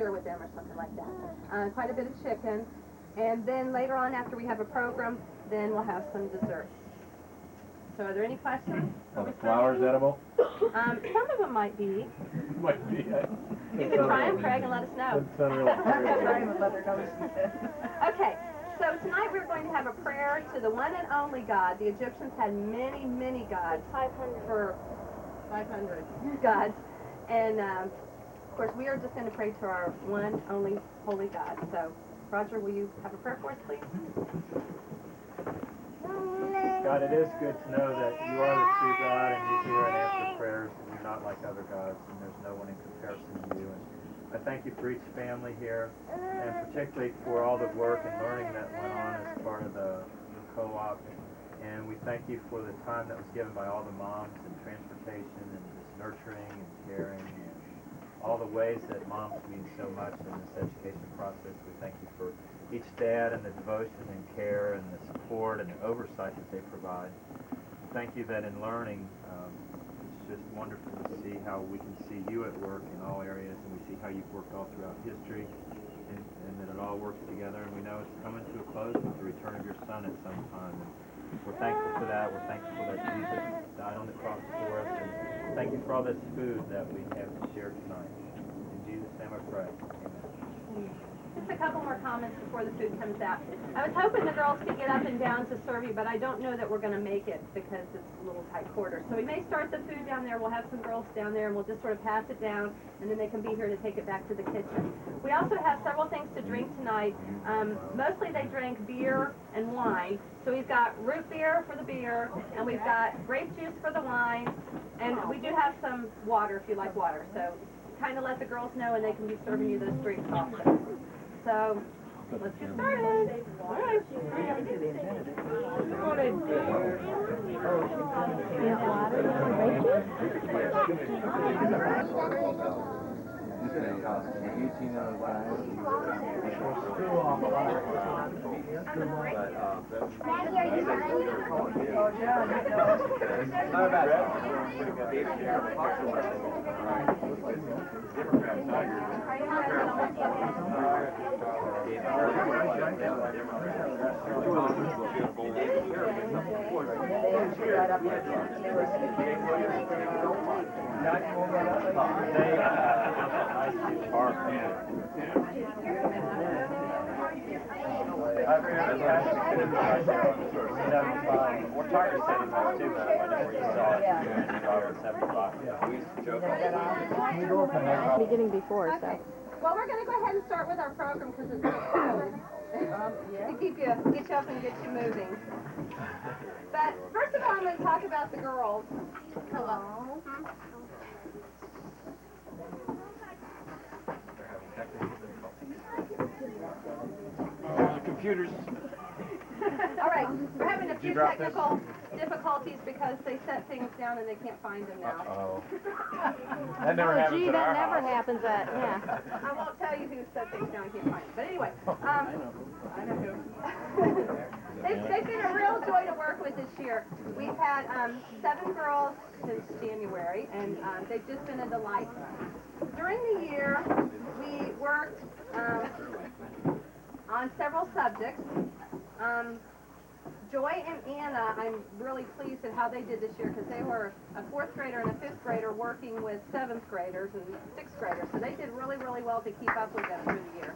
share with them or something like that. Quite a bit of chicken. And then later on, after we have a program, then we'll have some desserts. So are there any questions? Are the flowers edible? Some of them might be. Might be. You can try them, Craig, and let us know. Okay, so tonight we're going to have a prayer to the one and only God. The Egyptians had many, many gods. 500 gods. And, of course, we are just going to pray to our one, only, holy God. So, Roger, will you have a prayer for us, please? God, it is good to know that you are the true God and you hear and answer prayers and you're not like other gods and there's no one in comparison to you. And I thank you for each family here and particularly for all the work and learning that went on as part of the co-op. And we thank you for the time that was given by all the moms and transportation and just nurturing and caring and all the ways that moms mean so much in this education process. We thank you for each dad and the devotion and care and the support and the oversight that they provide. Thank you that in learning, it's just wonderful to see how we can see you at work in all areas, and we see how you've worked all throughout history, and that it all works together, and we know it's coming to a close with the return of your son at some time. And we're thankful for that. We're thankful that Jesus died on the cross for us, and thank you for all this food that we have to share tonight. In Jesus' name I pray. Amen. Just a couple more comments before the food comes out. I was hoping the girls could get up and down to serve you, but I don't know that we're going to make it because it's a little tight quarters. So we may start the food down there. We'll have some girls down there, and we'll just sort of pass it down, and then they can be here to take it back to the kitchen. We also have several things to drink tonight. Mostly they drank beer and wine. So we've got root beer for the beer, and we've got grape juice for the wine, and we do have some water if you like water. So kind of let the girls know, and they can be serving you those drinks also. So, let's get started. All right. We're tired of sitting there too, though. I know where you saw it. Beginning before, so. Well, we're going to go ahead and start with our program because it's to keep you, get you up and get you moving. But first of all, I'm going to talk about the girls. Hello. Computers. All right, we're having a few technical difficulties because they set things down and they can't find them now. Uh-oh. That never happens Gee, at our that never house. happens at, yeah. I won't tell you who set things down, I can't find them. But anyway, I know who. They've been a real joy to work with this year. We've had 7 girls since January, and they've just been a delight. During the year, we worked on several subjects. Joy and Anna, I'm really pleased at how they did this year because they were a 4th grader and a 5th grader working with 7th graders and 6th graders. So they did really, really well to keep up with them through the year.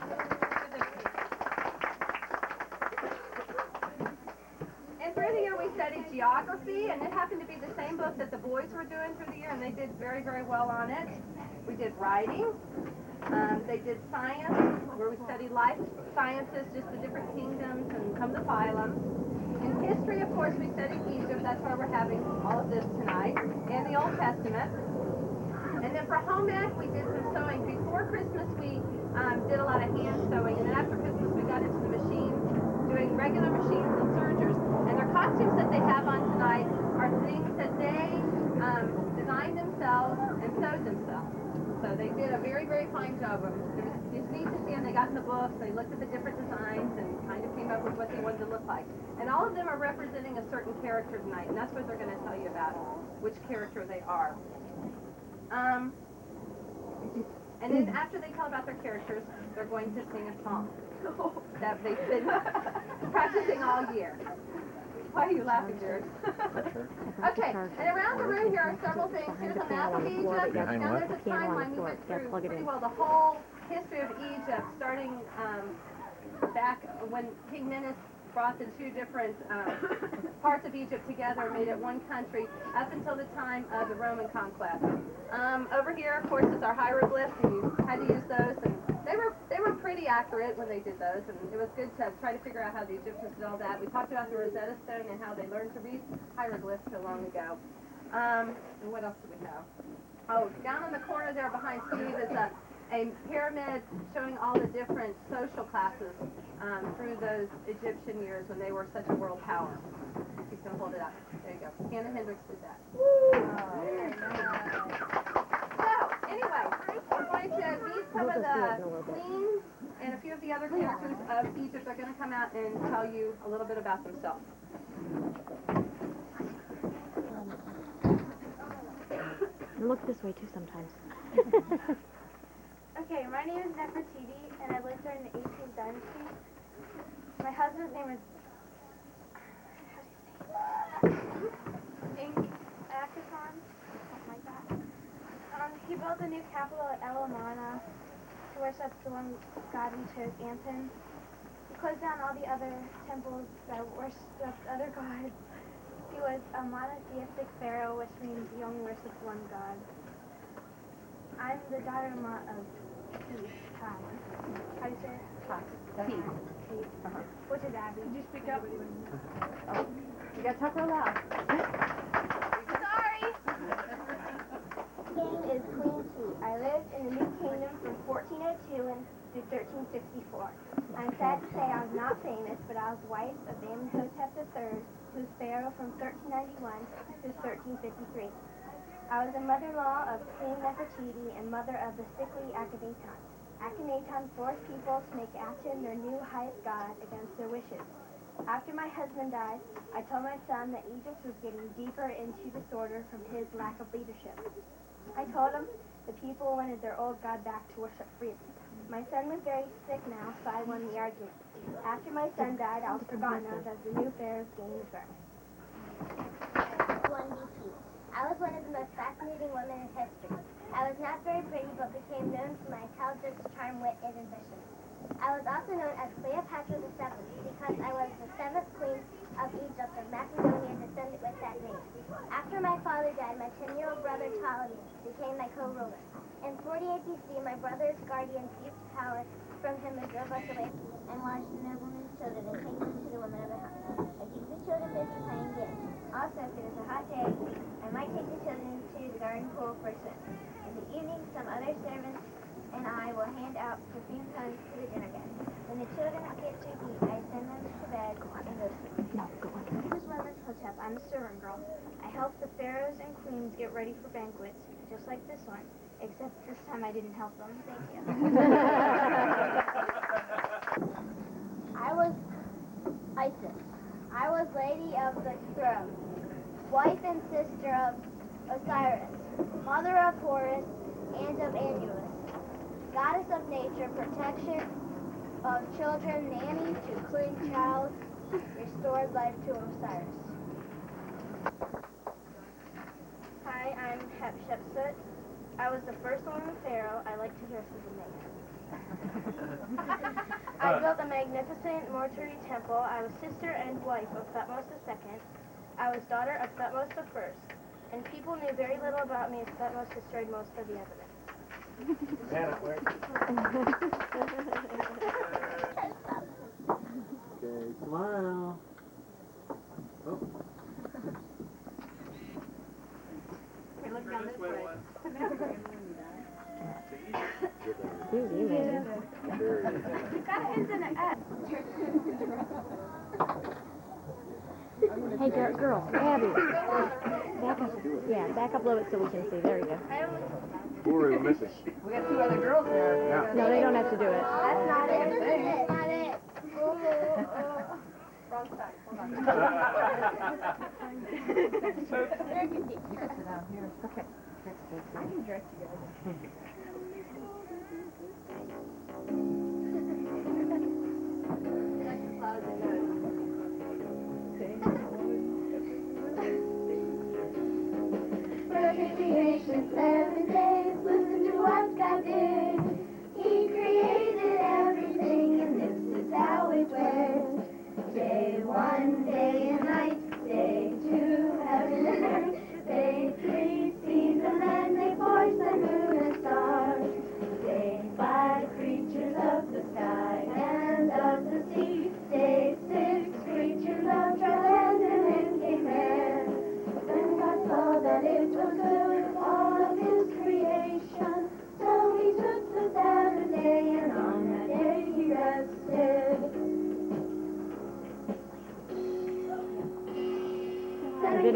And through the year we studied geography, and it happened to be the same book that the boys were doing through the year, and they did very, very well on it. We did writing. They did science, where we studied life sciences, just the different kingdoms and some of the phylums. In history, of course, we studied Egypt. That's why we're having all of this tonight, and the Old Testament. And then for home ec, we did some sewing. Before Christmas, we did a lot of hand sewing, and then after Christmas, we got into the machines, doing regular machines and sergers. And their costumes that they have on tonight are things that they designed themselves and sewed themselves. So they did a very, very fine job of it. It was neat to see them. They got in the books, they looked at the different designs, and kind of came up with what they wanted to look like. And all of them are representing a certain character tonight, and that's what they're going to tell you about, which character they are. And then after they tell about their characters, they're going to sing a song that they've been practicing all year. Why are you laughing, Jared? Okay, and around the room here are several things. Here's a map of Egypt. Behind Now what? there's a timeline. We went through pretty well the whole history of Egypt, starting back when King Menes brought the two different parts of Egypt together and made it one country up until the time of the Roman conquest. Over here, of course, is our hieroglyphs, and you had to use those, and they were pretty accurate when they did those, and it was good to try to figure out how the Egyptians did all that. We talked about the Rosetta Stone and how they learned to read hieroglyphs so long ago. And what else do we have? Oh, down in the corner there behind Steve is a pyramid showing all the different social classes through those Egyptian years when they were such a world power. He's going to hold it up. There you go. Hannah Hendricks did that. Very nice. So, anyway, we're going to meet some of the queens and a few of the other characters of Egypt. They're going to come out and tell you a little bit about themselves. Look this way too sometimes. Okay, my name is Nefertiti, and I lived during the 18th dynasty. My husband's name is Akhenaton, something like that. He built a new capital at Alpena, to worship the one god we chose, Anton. He closed down all the other temples that worshipped other gods. He was a monotheistic pharaoh, which means he only worshipped one god. I'm the daughter-in-law of Pete. How do you say it? Pete. Which is Abby. Could you speak up? Oh, you got to talk real loud. Sorry! Name is Queen Tea. I lived in the New Kingdom from 1402 to 1364. I'm sad to say I was not famous, but I was wife of Amenhotep III, who was pharaoh from 1391 to 1353. I was the mother-in-law of Queen Nefertiti and mother of the sickly Akhenaton. Akhenaton forced people to make Aten their new highest god against their wishes. After my husband died, I told my son that Egypt was getting deeper into disorder from his lack of leadership. I told him the people wanted their old god back to worship freely. My son was very sick now, so I won the argument. After my son died, I was forgotten of as the new pharaoh's gained the throne. 1DP. I was one of the most fascinating women in history. I was not very pretty, but became known for my intelligence, charm, wit, and ambition. I was also known as Cleopatra VII because I was the 7th queen of Egypt of Macedonia descended with that name. After my father died, my 10-year-old brother Ptolemy became my co-ruler. In 48 BC, my brother's guardian seized power from him and drove us away and watched the noblemen's children and changed them to the women of the house. I keep the children busy playing games. Also, if it is a hot day, I might take the children to the garden pool for a swim. In the evening, some other servants and I will hand out perfume cones to the dinner guests. When the children get too deep, I send them to bed and go to sleep. This is Amenhotep. I'm a servant girl. I help the pharaohs and queens get ready for banquets, just like this one. Except this time I didn't help them. Thank you. I was Isis. I was Lady of the Throne, wife and sister of Osiris, mother of Horus and of Anubis, goddess of nature, protection of children, nanny to clean child, restored life to Osiris. Hi, I'm Hatshepsut. I was the first woman pharaoh. I like to dress as a man. I built a magnificent mortuary temple. I was sister and wife of Thutmose II. I was daughter of Thutmose I. And people knew very little about me as Thutmose destroyed most of the evidence. Hannah, where? Okay, smile. Oh. Okay, look down this way. Hey, girl, Abby. Back up. Yeah, back up a little bit so we can see. There you go. Who are we missing? We got 2 other girls there. Yeah. No, they don't have to do it. That's not it. That's not it. Wrong side. Hold on. Okay. I can dress you guys.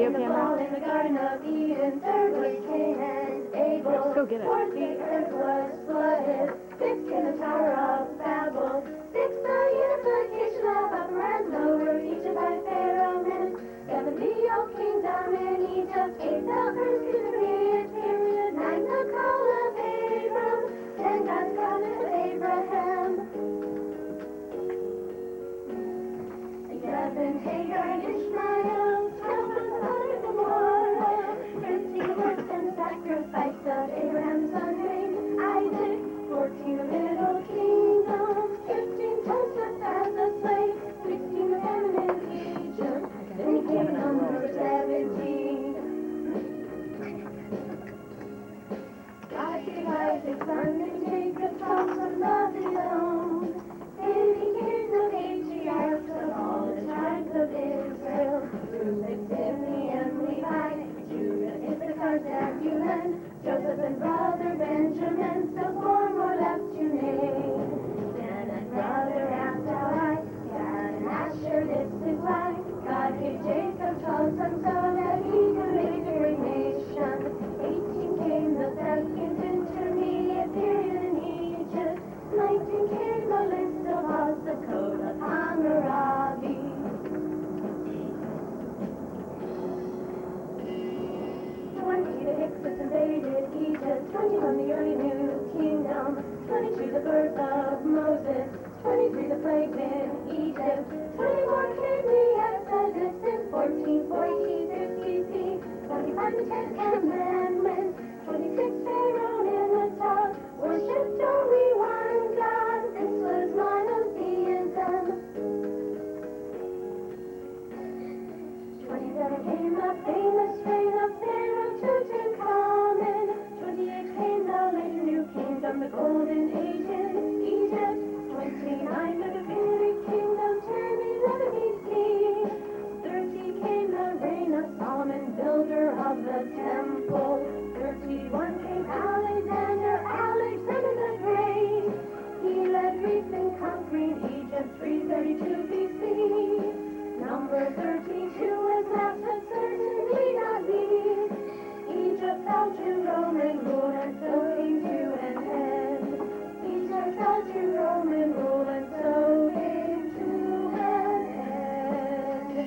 video In the camera? fall in the Garden of Eden, third was Cain and Abel. Let's go get it. Fourth, the earth was flooded. Fifth came the Tower of Babel. Sixth, the unification of Upper and Lower Egypt by Pharaoh menace. Seventh, the old kingdom in Egypt. Eighth, the earth's intermediate period. Ninth, the call of Abram. 10, God's covenant with Abraham. 11, Hagar and Ishmael. 12, the Sodom and Gomorrah. 13, works and sacrifice of Abraham's son named Isaac. 14, the Middle Kingdom. 15, Joseph as a slave. 16, the famine in Egypt. Then he came number 17. God gave Isaac son named Jacob, son of his own. Then he gave the patriarchs of all the tribes of Israel. Reuben, Simeon, Levi, Judah, Issachar, Zebulun, Joseph and brother Benjamin, still four more left to name. Dan and brother Naphtali, Gad and Asher, this is why God gave Jacob 12 sons so that he could make a great nation. 18 came the second intermediate period in Egypt. 19 came the list of laws, the code of Hammurabi. 20 the Hyksos invaded Egypt. 21 the early New Kingdom. 22 the birth of Moses. 23 the plagues in Egypt. 24 came the Exodus in 1442 BC. 25 the Ten Commandments. 26 Pharaoh in the top worshipped only one God. This was monotheism. 27 came the famous reign of Pharaoh Tutankhamen. 28 came the later New Kingdom, the Golden Age in Egypt. 29 the Davidic Kingdom, 10, 11 BC. 30 came the reign of Solomon, builder of the temple. 31 came Alexander the Great. He led Greece in conquering Egypt, 332 BC. Number 32 is last, but certainly not least. Egypt fell to Roman rule and so came to an end. Egypt fell to Roman rule and so came to an end.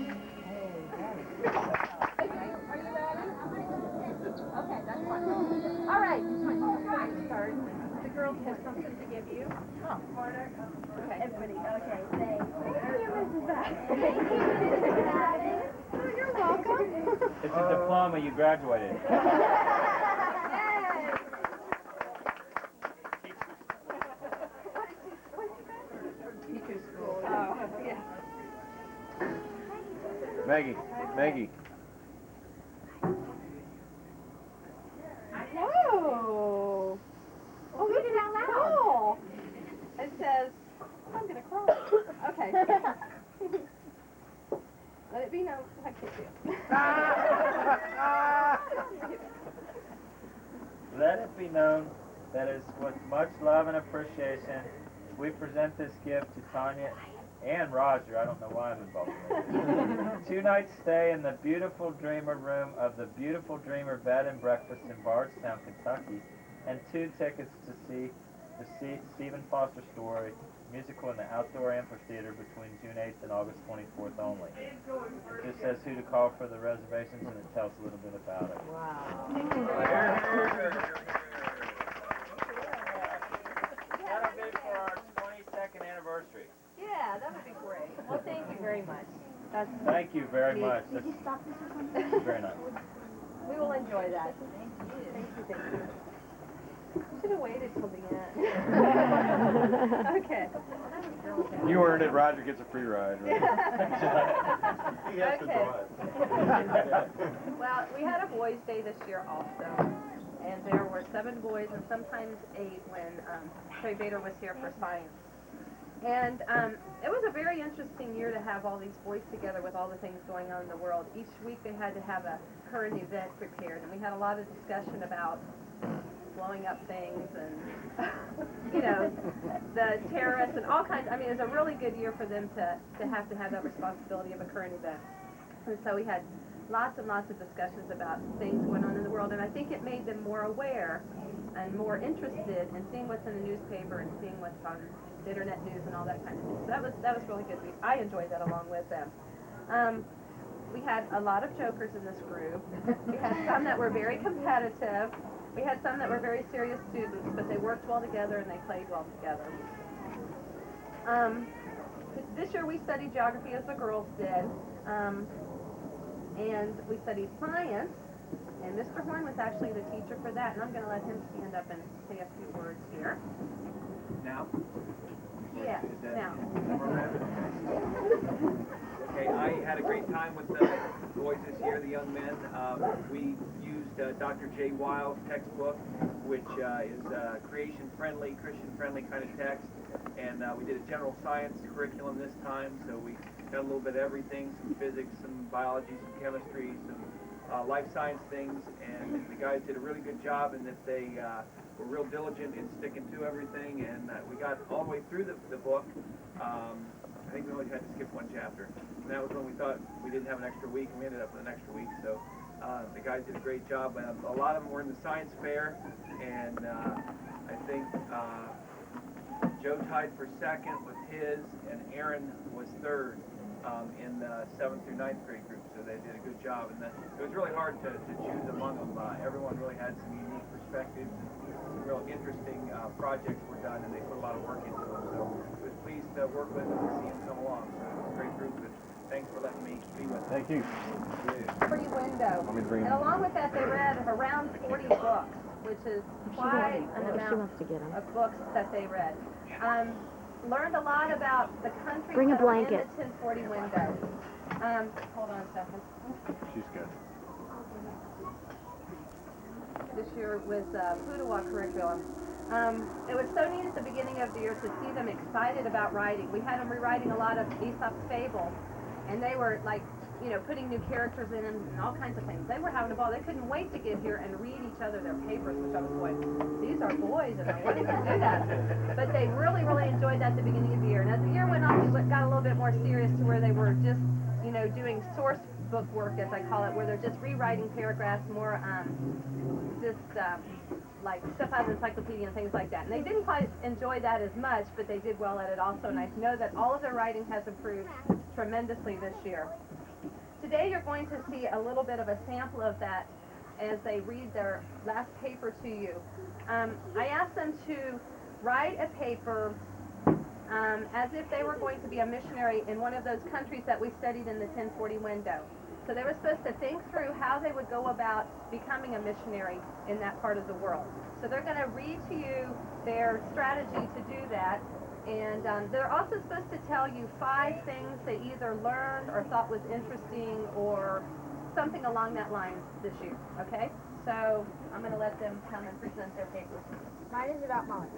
Are you ready? Okay, that's fine. All right. Start. The girls have something to give you. Oh, order. Okay. Everybody. Okay. Thank you, Mrs. Babik. Thank you, Mrs. Babik. Oh, you're welcome. It's a diploma, you graduated. Yay. Teacher school. Oh, yeah. Maggie. Whoa! Oh, read it out loud. Cool. It says, I'm gonna cry. Okay. Let it be known. I kiss you. Let it be known that is with much love and appreciation we present this gift to Tanya and Roger. I don't know why I'm involved in 2 nights stay in the beautiful Dreamer room of the beautiful Dreamer Bed and Breakfast in Bardstown, Kentucky, and 2 tickets to see the Stephen Foster story musical in the outdoor amphitheater between June 8th and August 24th only. It just says who to call for the reservations, and it tells a little bit about it. Wow. That'll be for our 22nd anniversary. Yeah, that would be great. Well, thank you very much. That's, Thank you very much. That's very nice. we will enjoy that. Thank you. Should have waited till the end. Okay. You earned it. Roger gets a free ride. Right? He has to drive. Well, we had a boys' day this year also, and there were 7 boys and sometimes 8 when Trey Bader was here for science. And it was a very interesting year to have all these boys together with all the things going on in the world. Each week they had to have a current event prepared, and we had a lot of discussion about blowing up things and, you know, the terrorists and all kinds. I mean, it was a really good year for them to have that responsibility of a current event. And so we had lots and lots of discussions about things going on in the world, and I think it made them more aware and more interested in seeing what's in the newspaper and seeing what's on the internet news and all that kind of news. That was really good. I enjoyed that along with them. We had a lot of jokers in this group. We had some that were very competitive. We had some that were very serious students, but they worked well together and they played well together. This year we studied geography as the girls did, and we studied science, and Mr. Horn was actually the teacher for that, and I'm going to let him stand up and say a few words here. Now? Yes, now. Okay, I had a great time with the boys this year, the young men. We used Dr. J. Wiles' textbook, which is creation-friendly, Christian-friendly kind of text. And we did a general science curriculum this time, so we got a little bit of everything, some physics, some biology, some chemistry, some life science things. And the guys did a really good job in that they were real diligent in sticking to everything. And we got all the way through the book. I think we only had to skip one chapter. And that was when we thought we didn't have an extra week, and we ended up with an extra week. So the guys did a great job. A lot of them were in the science fair, and I think Joe tied for second with his, and Aaron was third in the 7th through 9th grade group. So they did a good job. And it was really hard to choose among them. Everyone really had some unique perspectives, and some real interesting projects were done, and they put a lot of work into them. So I was pleased to work with them and see them come along. So it was a great group, and thanks for letting me be with them. Thank you. Pretty window. Let me bring And along with that, they read around 40 books, which is quite an She amount wants to get them. of books that they read. Learned a lot about the countries Bring a that are in blanket. the 1040 window. Hold on a second. She's good. This year was Pudawa curriculum. It was so neat at the beginning of the year to see them excited about writing. We had them rewriting a lot of Aesop's Fable, and they were like, putting new characters in and all kinds of things. They were having a ball. They couldn't wait to get here and read each other their papers, which I was going, these are boys, and I wanted to do that. But they really, really enjoyed that at the beginning of the year. And as the year went on, we got a little bit more serious to where they were just, doing source book work, as I call it, where they're just rewriting paragraphs, more like stuff out of the encyclopedia and things like that. And they didn't quite enjoy that as much, but they did well at it also. And I know that all of their writing has improved tremendously this year. Today you're going to see a little bit of a sample of that as they read their last paper to you. I asked them to write a paper as if they were going to be a missionary in one of those countries that we studied in the 1040 window. So they were supposed to think through how they would go about becoming a missionary in that part of the world. So they're going to read to you their strategy to do that. And they're also supposed to tell you 5 things they either learned or thought was interesting or something along that line this year, okay? So I'm going to let them come and present their papers. Mine is about Mali.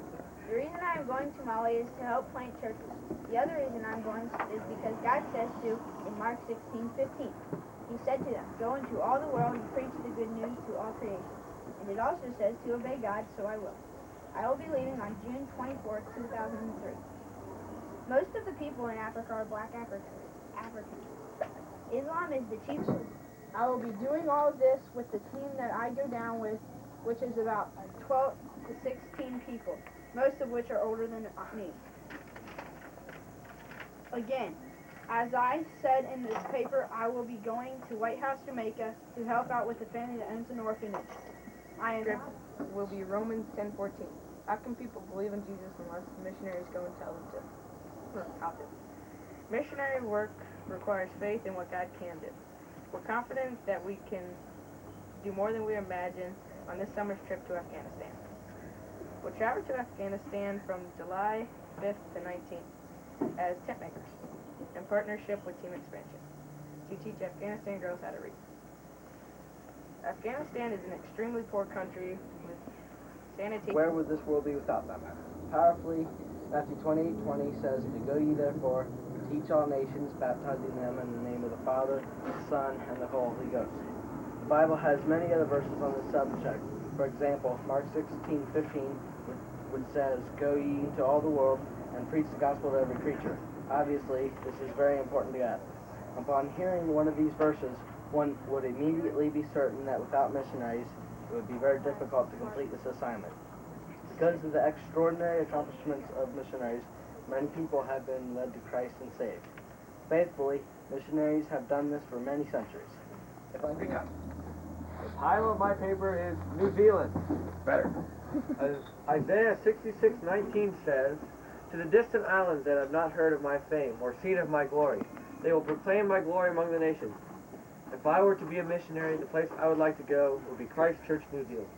The reason I am going to Mali is to help plant churches. The other reason I'm going is because God says to in Mark 16:15. He said to them, "Go into all the world and preach the good news to all creation." And it also says to obey God, so I will. I will be leaving on June 24th, 2003. Most of the people in Africa are black Africans. Islam is the chief. I will be doing all of this with the team that I go down with, which is about 12 to 16 people, most of which are older than me. Again, as I said in this paper, I will be going to White House, Jamaica to help out with the family that owns an orphanage. Will be Romans 10:14. How can people believe in Jesus unless missionaries go and tell them to? How to? Missionary work requires faith in what God can do. We're confident that we can do more than we imagine on this summer's trip to Afghanistan. We'll travel to Afghanistan from July 5th to 19th as tent makers in partnership with Team Expansion to teach Afghanistan girls how to read. Afghanistan is an extremely poor country with sanitation. Where would this world be without them? Powerfully, Matthew 20:20 says, "To go ye therefore, teach all nations, baptizing them in the name of the Father, the Son, and the Holy Ghost." The Bible has many other verses on this subject. For example, Mark 16:15, which says, "Go ye into all the world and preach the gospel to every creature." Obviously, this is very important to God. Upon hearing one of these verses, one would immediately be certain that without missionaries, it would be very difficult to complete this assignment. Because of the extraordinary accomplishments of missionaries, many people have been led to Christ and saved. Faithfully, missionaries have done this for many centuries. If I Speak up. The title of my paper is New Zealand. Better. Isaiah 66:19 says, "To the distant islands that have not heard of my fame or seen of my glory, they will proclaim my glory among the nations." If I were to be a missionary, the place I would like to go would be Christ Church, New Zealand.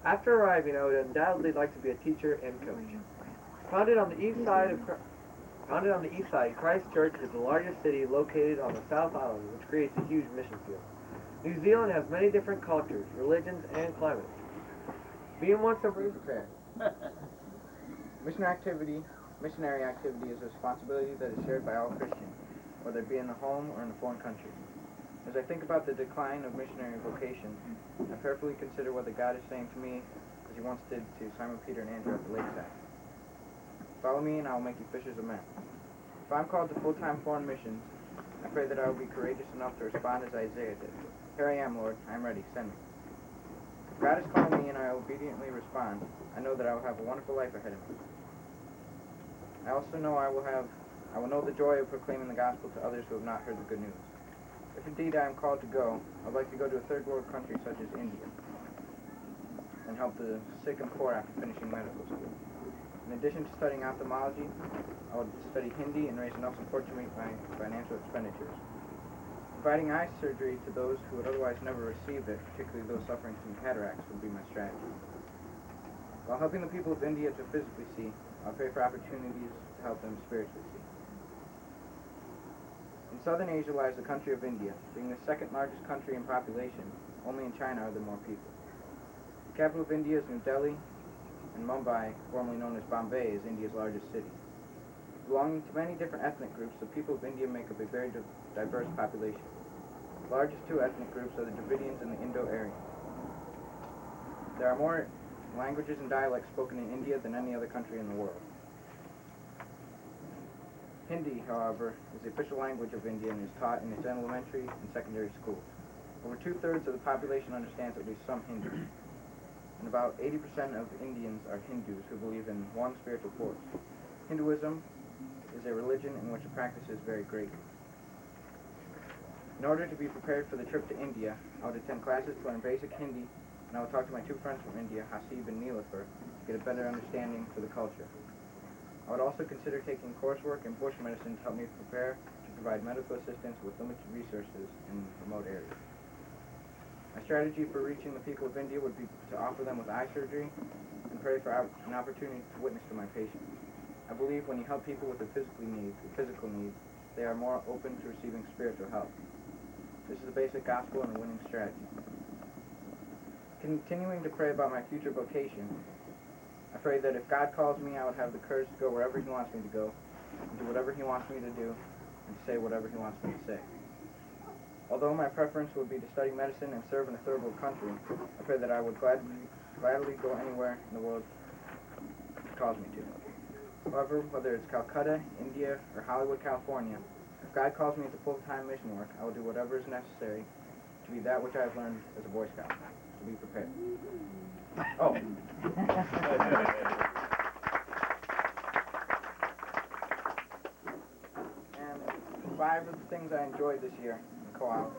After arriving, I would undoubtedly like to be a teacher and coach. Founded on the east side, Christ Church is the largest city located on the South Island, which creates a huge mission field. New Zealand has many different cultures, religions, and climates. Being once a prepare. Missionary activity is a responsibility that is shared by all Christians, whether it be in the home or in a foreign country. As I think about the decline of missionary vocation, I prayerfully consider what God is saying to me, as he once did to Simon, Peter, and Andrew at the Lakeside. Follow me and I will make you fishers of men. If I'm called to full-time foreign missions, I pray that I will be courageous enough to respond as Isaiah did. Here I am, Lord, I am ready, send me. If God has called me and I obediently respond, I know that I will have a wonderful life ahead of me. I also know I will know the joy of proclaiming the gospel to others who have not heard the good news. If indeed I am called to go, I would like to go to a third world country such as India and help the sick and poor after finishing medical school. In addition to studying ophthalmology, I would study Hindi and raise enough support to meet my financial expenditures. Providing eye surgery to those who would otherwise never receive it, particularly those suffering from cataracts, would be my strategy. While helping the people of India to physically see, I'll pray for opportunities to help them spiritually see. In southern Asia lies the country of India. Being the second largest country in population, only in China are there more people. The capital of India is New Delhi, and Mumbai, formerly known as Bombay, is India's largest city. Belonging to many different ethnic groups, the people of India make up a very diverse population. The largest two ethnic groups are the Dravidians and the Indo-Aryans. There are more languages and dialects spoken in India than any other country in the world. Hindi, however, is the official language of India and is taught in its elementary and secondary schools. Over 2/3 of the population understands at least some Hindi. And about 80% of Indians are Hindus who believe in one spiritual force. Hinduism is a religion in which the practice is very great. In order to be prepared for the trip to India, I would attend classes to learn basic Hindi, and I would talk to my two friends from India, Hasib and Neelafar, to get a better understanding for the culture. I would also consider taking coursework in bush medicine to help me prepare to provide medical assistance with limited resources in remote areas. My strategy for reaching the people of India would be to offer them with eye surgery and pray for an opportunity to witness to my patients. I believe when you help people with a physical need, they are more open to receiving spiritual help. This is the basic gospel and a winning strategy. Continuing to pray about my future vocation, I pray that if God calls me, I would have the courage to go wherever he wants me to go, and do whatever he wants me to do, and to say whatever he wants me to say. Although my preference would be to study medicine and serve in a third world country, I pray that I would gladly go anywhere in the world he calls me to. However, whether it's Calcutta, India, or Hollywood, California, if God calls me to full-time mission work, I will do whatever is necessary to be that which I have learned as a Boy Scout. So be prepared. Oh. And 5 of the things I enjoyed this year in co-op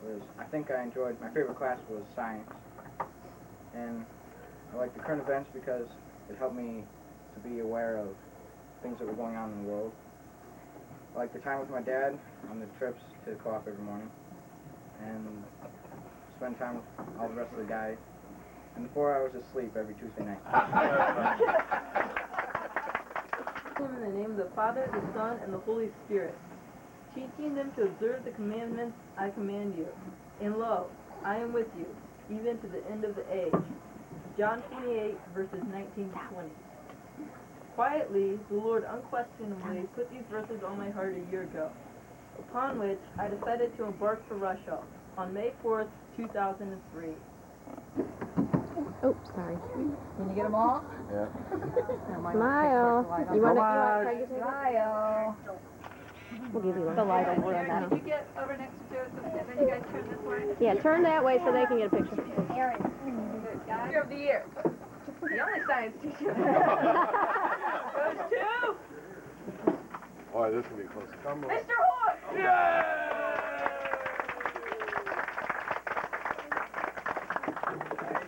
was, my favorite class was science. And I liked the current events because it helped me to be aware of things that were going on in the world. I liked the time with my dad on the trips to co-op every morning. And spend time with all the rest of the guys. And the 4 hours of sleep every Tuesday night. In the name of the Father, the Son, and the Holy Spirit, teaching them to observe the commandments I command you. And lo, I am with you, even to the end of the age. John 28, verses 19 to 20. Quietly, the Lord unquestionably put these verses on my heart a year ago, upon which I decided to embark for Russia on May 4th, 2003. Oh, sorry. Can you get them all? Yeah. Smile. You want to try to take it? Smile. We'll give you one. The light will blur Could that. you get over next to Joseph and then you guys turn this way? Yeah, turn that way so they can get a picture. Good, guys. Teacher of the year. The only science teacher. Goes to Boy, this will be close. Mr. Horn.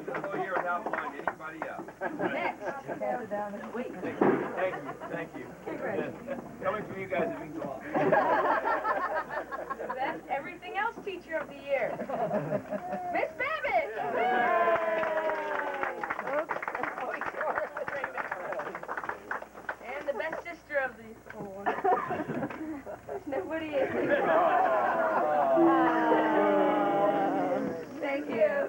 Go here without blowing anybody up. Next. Wait. Thank you. Coming from you guys, it means a lot. That's everything else teacher of the year. Miss Babik. And the best sister of the whole one. Nobody is. Thank you.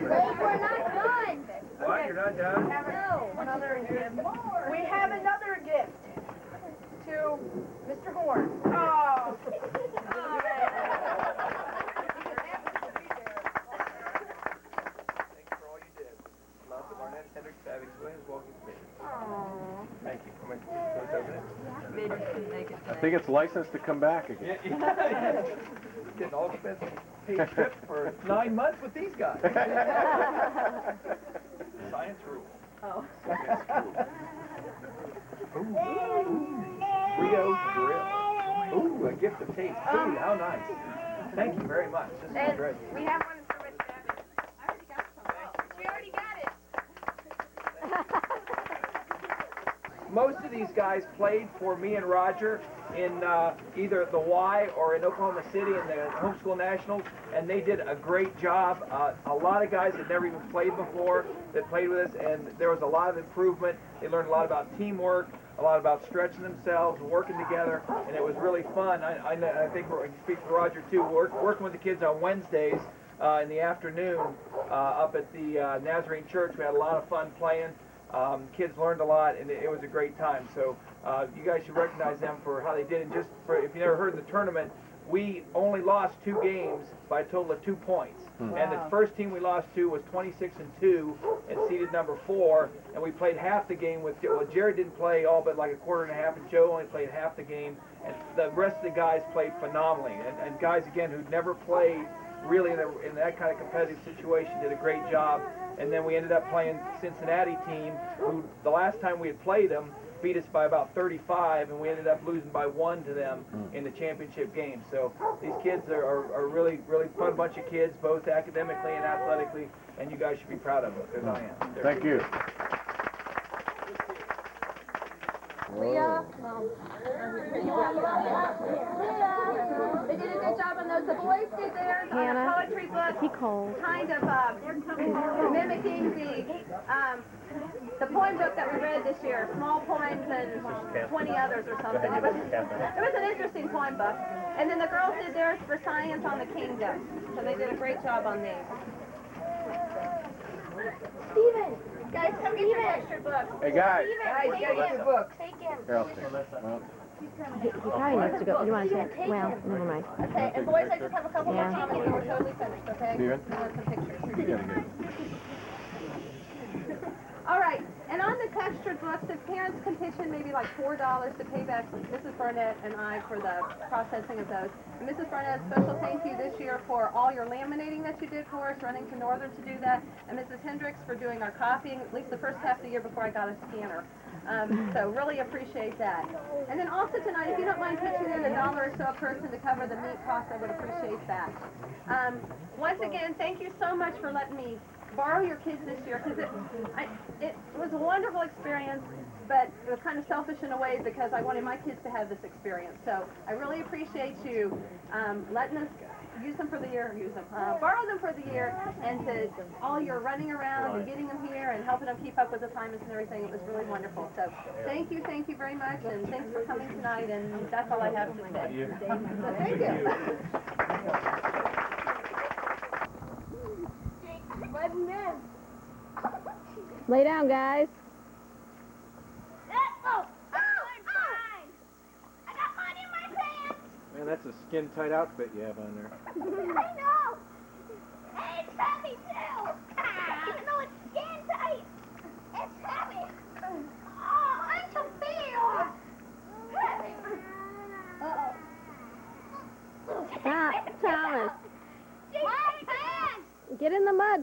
Wait, we're not done. What? You're not done? No, another gift. We have another gift to Mr. Horn. Oh. Thanks for all you did. Love the Barnett Hendricks Babik Williams walking committee. Aww. Thank you. I'm going to open it. Maybe we can make it I think it's licensed to come back again. Getting all expense paid trip for 9 months with these guys. Science rule. Oh. Rio Grill. Ooh, a gift of taste. Ooh, how nice. Thank you very much. This is And great. we have one for Miss Babik. I already got some. She already got it. Most of these guys played for me and Roger in either the Y or in Oklahoma City in the Homeschool Nationals, and they did a great job. A lot of guys had never even played before that played with us, and there was a lot of improvement. They learned a lot about teamwork, a lot about stretching themselves, working together, and it was really fun. I think I can speak for Roger too. Working with the kids on Wednesdays in the afternoon up at the Nazarene Church. We had a lot of fun playing. Kids learned a lot, and it was a great time. So you guys should recognize them for how they did. And just for, if you never heard of the tournament, we only lost 2 games by a total of 2 points. And the first team we lost to was 26-2 and seeded number 4. And we played half the game with, well, Jared didn't play all but like a quarter and a half, and Joe only played half the game. And the rest of the guys played phenomenally. And guys, again, who'd never played really in that kind of competitive situation did a great job. And then we ended up playing Cincinnati team, who the last time we had played them beat us by about 35, and we ended up losing by 1 to them in the championship game. So these kids are really, really fun bunch of kids, both academically and athletically, and you guys should be proud of them, because I am. Thank you. Leah, they did a good job on those. The boys did theirs on a Hannah, poetry book, is he cold? kind of mimicking the poem book that we read this year, small poems and 20 others or something. It was an interesting poem book. And then the girls did theirs for science on the kingdom. So they did a great job on these. Steven! Guys, come get your extra book. Hey, guys. Guys, get your book. Take him. Here, I'll take it. Well, He probably needs to go. You want to take? Well, never mind. Okay, and boys, I just have a couple more Yeah. comments and we're totally finished, okay? Steven? We want some pictures. you gotta get it. All right, and on the textured books, if parents can pitch in maybe like $4 to pay back Mrs. Barnett and I for the processing of those. And Mrs. Barnett, special thank you this year for all your laminating that you did for us, running to Northern to do that, and Mrs. Hendricks for doing our copying, at least the first half of the year before I got a scanner. So really appreciate that. And then also tonight, if you don't mind pitching in $1 or so a person to cover the meat cost, I would appreciate that. Once again, thank you so much for letting me borrow your kids this year, because it was a wonderful experience, but it was kind of selfish in a way because I wanted my kids to have this experience. So I really appreciate you letting us use them for the year, borrow them for the year, and to all your running around and getting them here and helping them keep up with assignments and everything. It was really wonderful. So thank you very much, and thanks for coming tonight, and that's all I have to say. So thank you. Lay down, guys. Man, that's a skin-tight outfit you have on there. I know! Hey, it's heavy too! Even though it's skin tight, it's heavy! Oh, I can feel!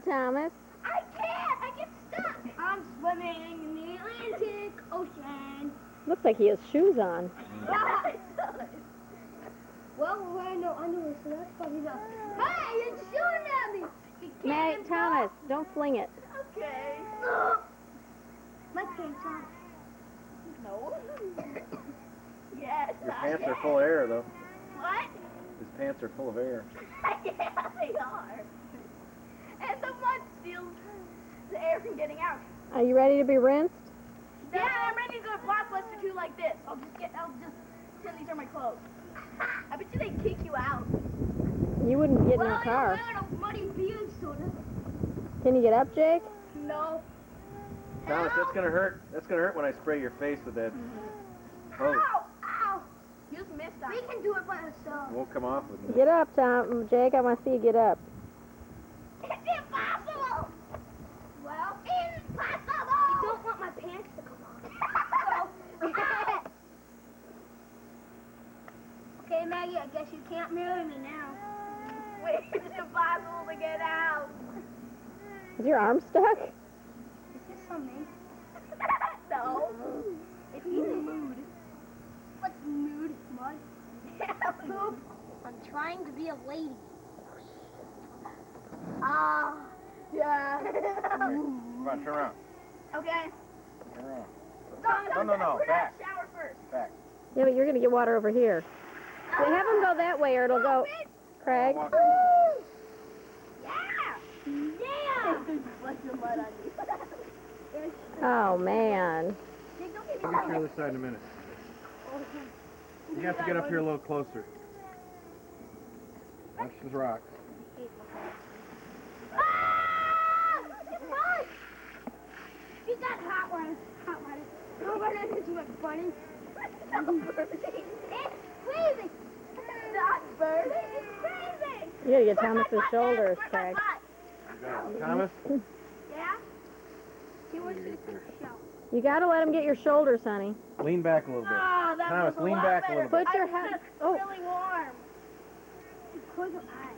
good, Thomas. I can't. I get stuck. I'm swimming in the Atlantic Ocean. Looks like he has shoes on. Yeah, it does. Well, we're wearing no underwear, so that's probably not. Hey, you're shooting at me. You can't Meg, Thomas, don't fling it. Okay. My pants on. No. Yes. Your pants are full of air, though. What? His pants are full of air. Yeah, they are. And the mud steals the air from getting out. Are you ready to be rinsed? Yeah, I'm ready to go to Blockbuster 2 like this. I'll just pretend these are my clothes. I bet you they kick you out. You wouldn't get in your Well, car. you're wearing a muddy beard, soda. Can you get up, Jake? No. Thomas, that's gonna hurt. That's gonna hurt when I spray your face with that. Oh, Ow! Ow! You just missed that. We can do it by ourselves. won't come off with me. Get up, Jake. I want to see you get up. It's impossible! Well, impossible! You don't want my pants to come off. Okay, Maggie, I guess you can't marry me now. Wait, it's impossible to get out. Is your arm stuck? Is this something? No. It's in the mood. What's mood, mud? Poop. I'm trying to be a lady. Yeah. Come on, turn around. Okay. Turn around. No, No, we're back. gonna shower first. Back. Yeah, but you're going to get water over here. Wait, have him go that way or it'll go. Craig? Yeah! There's a bunch of mud on you. Oh, man. I'll get you on this side in a minute. You have to get up here a little closer. Watch those rocks. You got hot water. Hot water. Don't run into too much bunny. It's burning. It's freezing. It's not burning. It's freezing. You got to get Thomas's shoulders, Craig. Thomas? Yeah? He wants you to take a shower. You got to let him get your shoulders, honey. Lean back a little bit. Oh, that Thomas, was a lean lot back a better. little bit. Put your I head. was Oh, really warm. Close your eyes.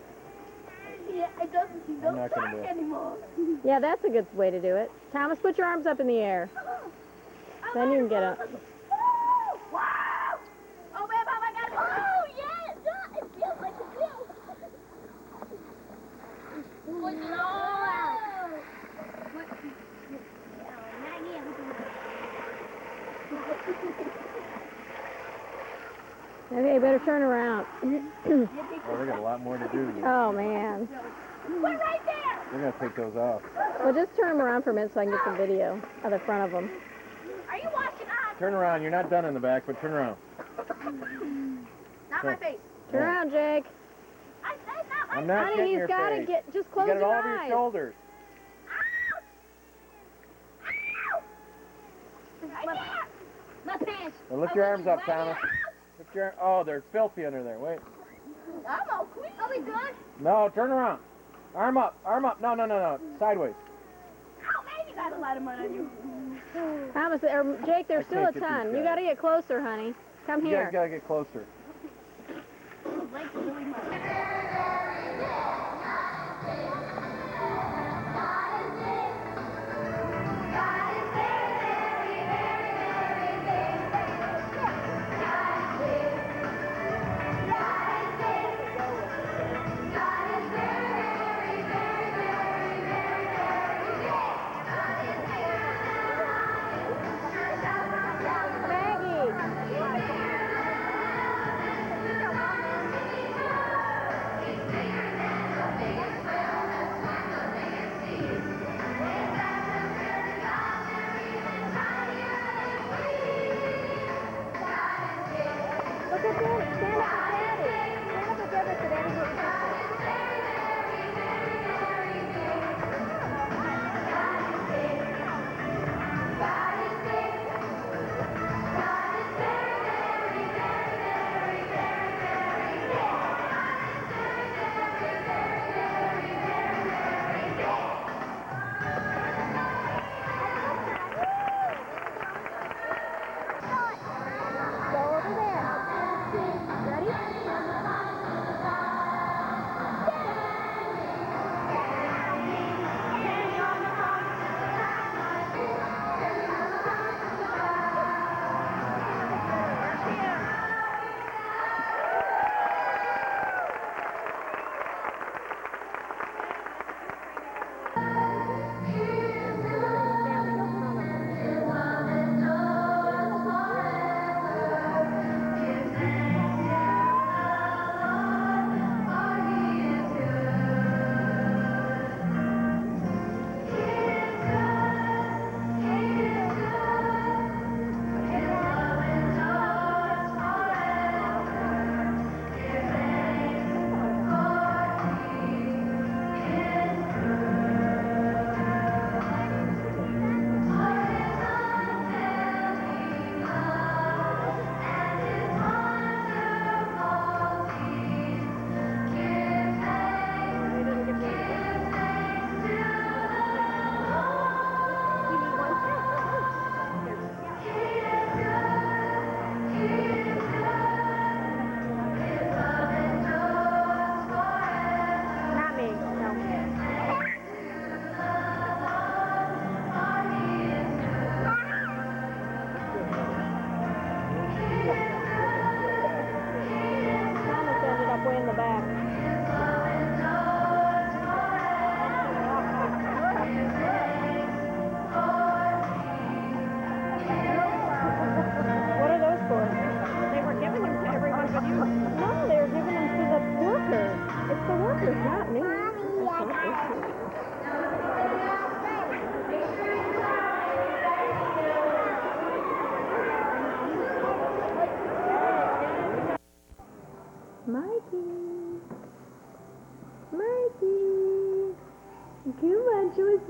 Yeah, it doesn't seem I'm not gonna dark do it. anymore. yeah, that's a good way to do it. Thomas, put your arms up in the air. Then you can get up. Wow! Oh, man, Mom, I got it. Oh, yeah, it feels like a pill. Oh, no! Maggie, Okay, better turn around. Oh, we got a lot more to do. Oh, man. Put right there. We're gonna take those off. Well, just turn him around for a minute so I can get some video of the front of him. Are you watching us? Turn around. You're not done in the back, but turn around. Not my face. Turn around, Jake. I said not my I'm not Honey, getting he's your got to face. get, just You close got it your all over your eyes. shoulders. my pants. Well, lift your arms up, Thomas. Lift your. Oh, they're filthy under there. Wait. I'm all clean. Are we done? No, turn around. Arm up. Arm up. No. Sideways. Oh, man, you got a lot of mud on you. Thomas, or Jake, there's I still a can't get ton. these You guys. got to get closer, honey. Come You here. guys gotta get closer. Lake's really muddy. Maggie.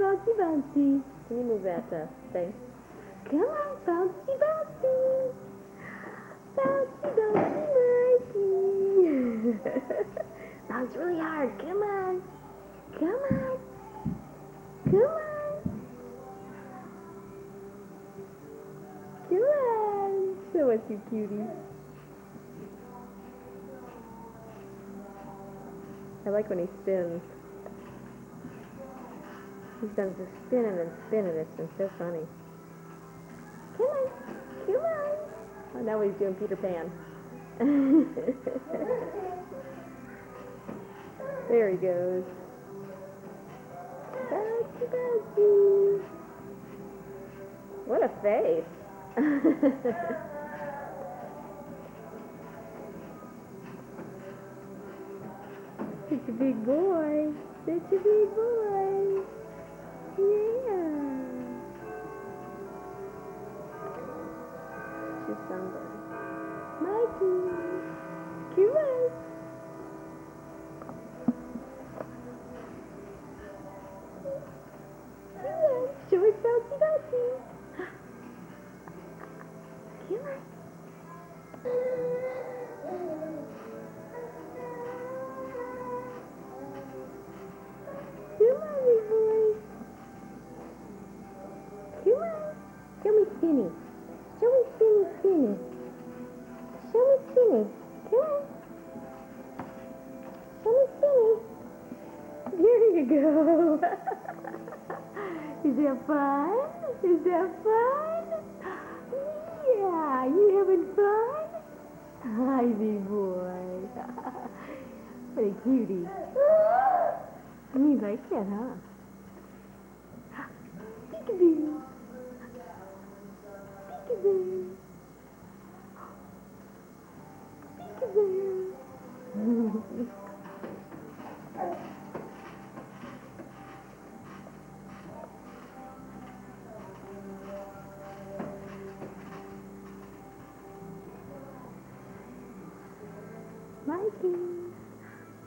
bouncy, bouncy. Can you move that thing? Come on, bouncy, bouncy. Bouncy, bouncy, Mikey. Bounce really hard. Come on. Come on. Come on. Come on. Show us, you cutie. I like when he spins. He's done just spinning and spinning. It's been so funny. Come on. Come on. Oh, now he's doing Peter Pan. There he goes. Bouncy, bouncy. What a face. Such a big boy. Such a big boy. Yeah. Just somebody. Mikey. Come on. Show us bouncy, bouncy. Come on. Come on, big boy. Come on. Show me Spinny. Show me Spinny, Spinny. Show me Spinny. Come on. Show me Spinny. There you go. Is that fun? Is that fun? Yeah, you having fun? Hi, big boy. What a cutie. You like that, huh? Peekaboo. Peekaboo. Peekaboo. Mikey.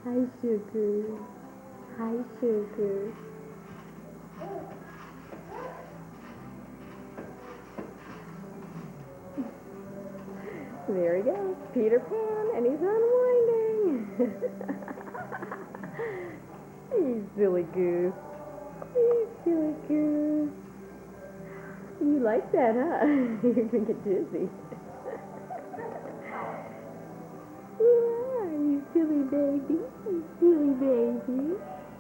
Hi, sugar. Hi, sugar. There he goes, Peter Pan, and he's unwinding. You silly goose. You silly goose. You like that, huh? You're gonna get dizzy. Yeah, you silly baby. You silly baby.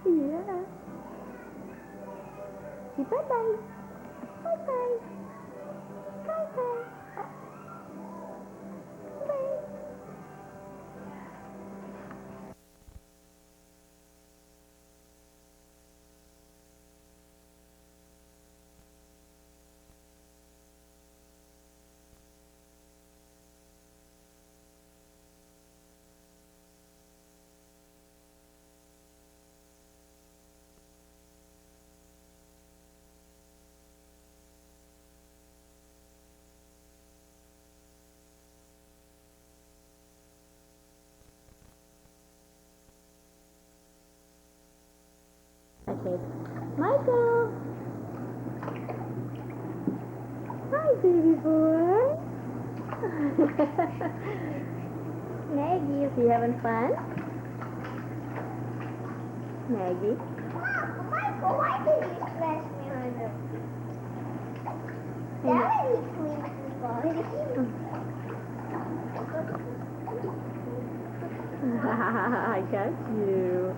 Yeah. Say bye-bye. Bye-bye. Bye-bye. Okay. Michael! Hi, baby boy! Maggie, is he having fun? Maggie? Michael, why did you smash me on the... That would be clean I got you.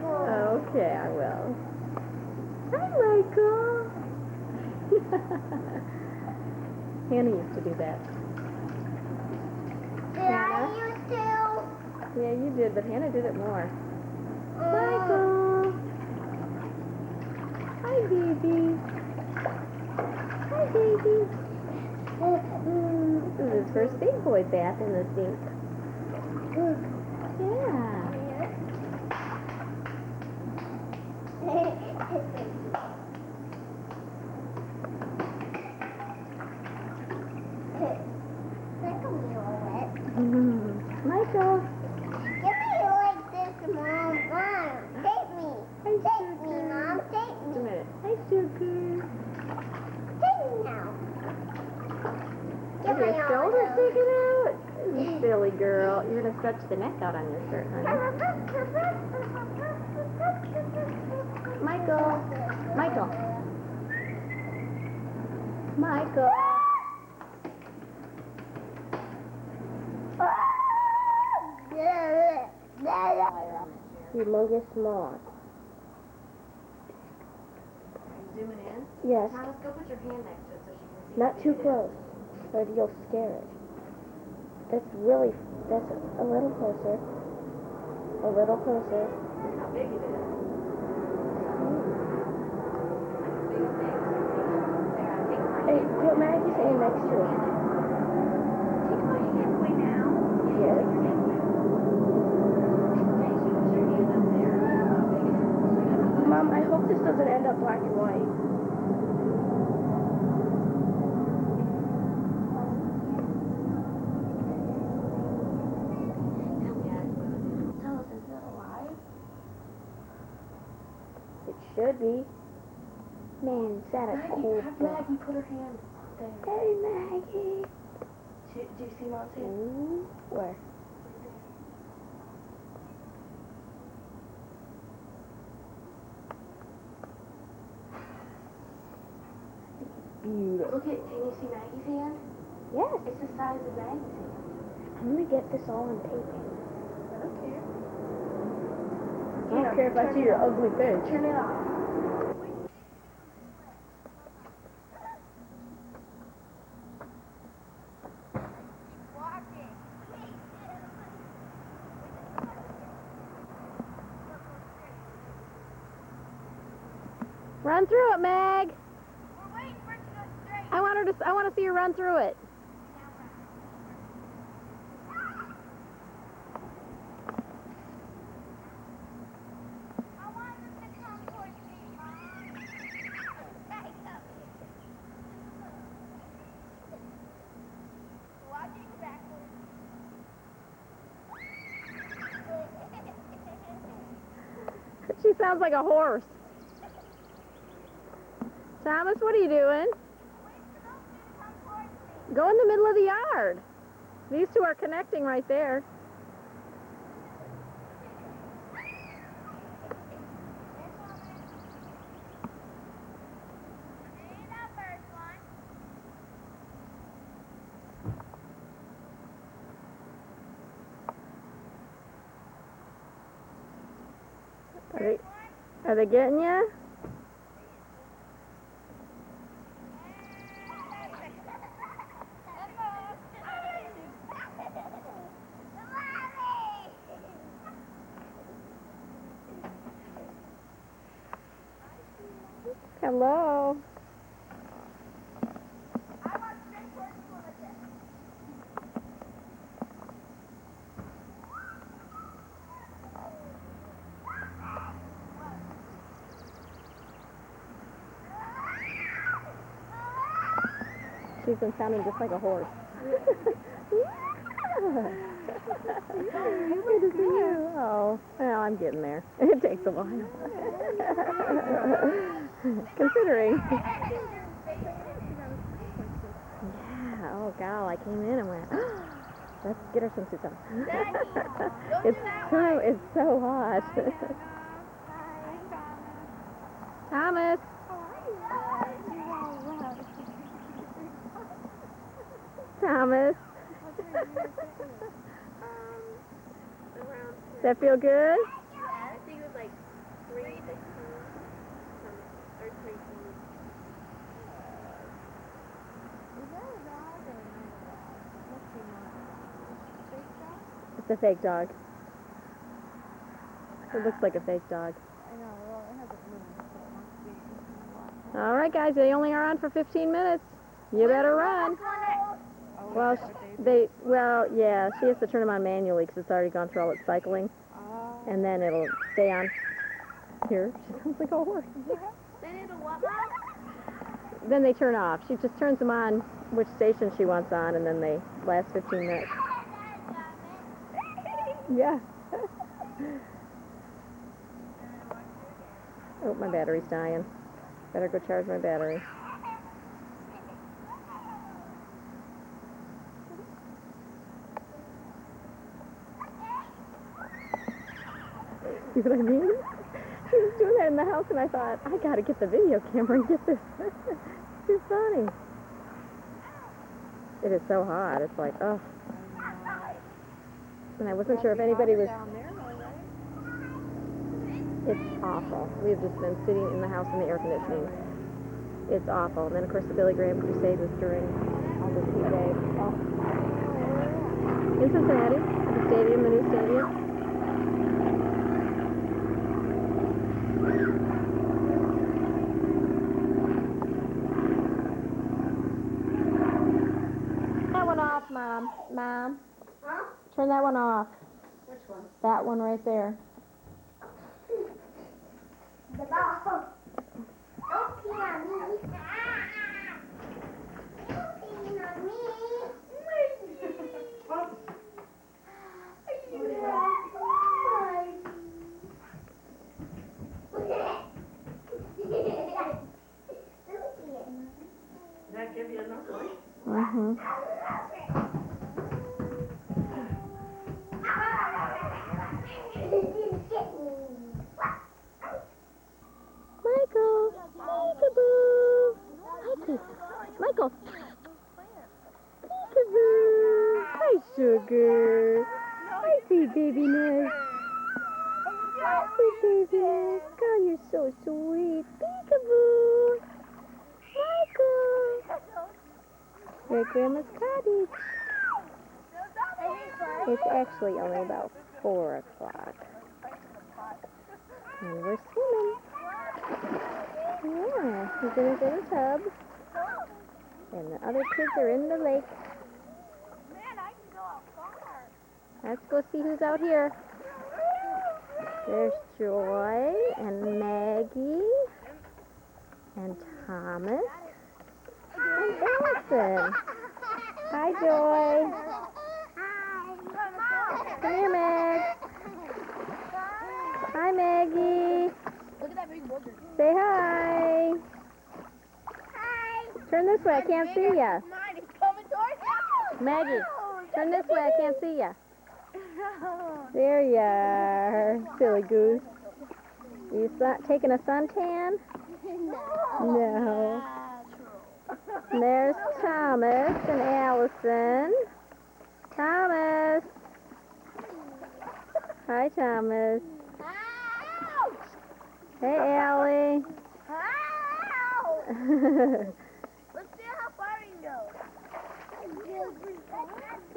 Okay, I will. Hi, Michael. Hannah used to do that. Did I used to? Yeah, you did, but Hannah did it more. Michael. Hi, baby. Hi, baby. This is his first big boy bath in the sink. Yeah. Michael. Give me like this, Mom. Mom, take me. Take me, Mom. Get Your my arm shoulder out. sticking out? You silly girl. You're gonna stretch the neck out on your shirt, honey. Michael. Michael. Michael. Humongous moth. Zooming in. Yes. Thomas, go put your hand next to it so she can see. Not too close, or you'll scare it. That's really, that's a little closer. A little closer. Look how big it is. Hey, put Maggie's hand next to it. Take my hand away now. Yes. Mom, I hope this doesn't end up black and white. Tell us, is it alive? It should be. Man, is that a cool Have book? Maggie put her hand there. Hey, Maggie. Do you see Mom's hand? Ooh, where? Beautiful. Look at, can you see Maggie's hand? Yes. It's the size of Maggie's hand. I'm gonna get this all on tape. I don't care. I don't care if I see your ugly face. Turn it off. Run through it, Meg. I want to see her run through it. She sounds like a horse. Thomas, what are you doing? Go in the middle of the yard. These two are connecting right there. Are they getting you? Hello. She's been sounding just like a horse. Good to see you. Oh, well, I'm getting there. It takes a while. Considering. Yeah, oh, gal, I came in and went, let's get her some suits on. It's so hot. Thomas. Thomas. Does that feel good? Yeah, I think it was like 3:16 or 3:16. It's a fake dog. It looks like a fake dog. All right, guys, they only are on for 15 minutes. You better run. Well, yeah, she has to turn them on manually because it's already gone through all its cycling. And then it'll stay on. Here, she sounds like a horse. Then it'll what, Mom? Then they turn off. She just turns them on which station she wants on, and then they last 15 minutes. Yeah. Oh, my battery's dying. Better go charge my battery. See what I mean? She was doing that in the house, and I thought, I gotta get the video camera and get this. Too funny. It is so hot. It's like, oh. And I wasn't sure if anybody was... It's awful. We've just been sitting in the house in the air conditioning. It's awful. And then, of course, the Billy Graham Crusade was during all this heat day. Oh. In Cincinnati, at the stadium, the new stadium. That one off, Mom. Mom. Huh? Turn that one off. Which one? That one right there. The ball. Don't pee on me. Don't pee on me. Did that give you enough light? Mm-hmm. Michael! Peekaboo! Michael! Michael! Peekaboo! Hi, sugar! Hi, sweet baby nest! Hi, sweet baby nest! God, you're so sweet! Peekaboo! Michael! You're at Grandma's cottage. It's actually only about 4 o'clock. And we're swimming. Yeah, he's in his little tub. And the other kids are in the lake. Let's go see who's out here. There's Joy and Maggie and Thomas and Allison. Hi, Joy. Come here, Meg. Hi, Maggie. Look at that big booger. Say hi. Hi. Turn this way. I can't see ya. Mine is coming towards you. Maggie, turn this way. I can't see ya. There you are, silly goose. You taking a suntan? No. And there's Thomas and Allison. Thomas. Hi, Thomas. Hey, Allie. Let's see how far we go.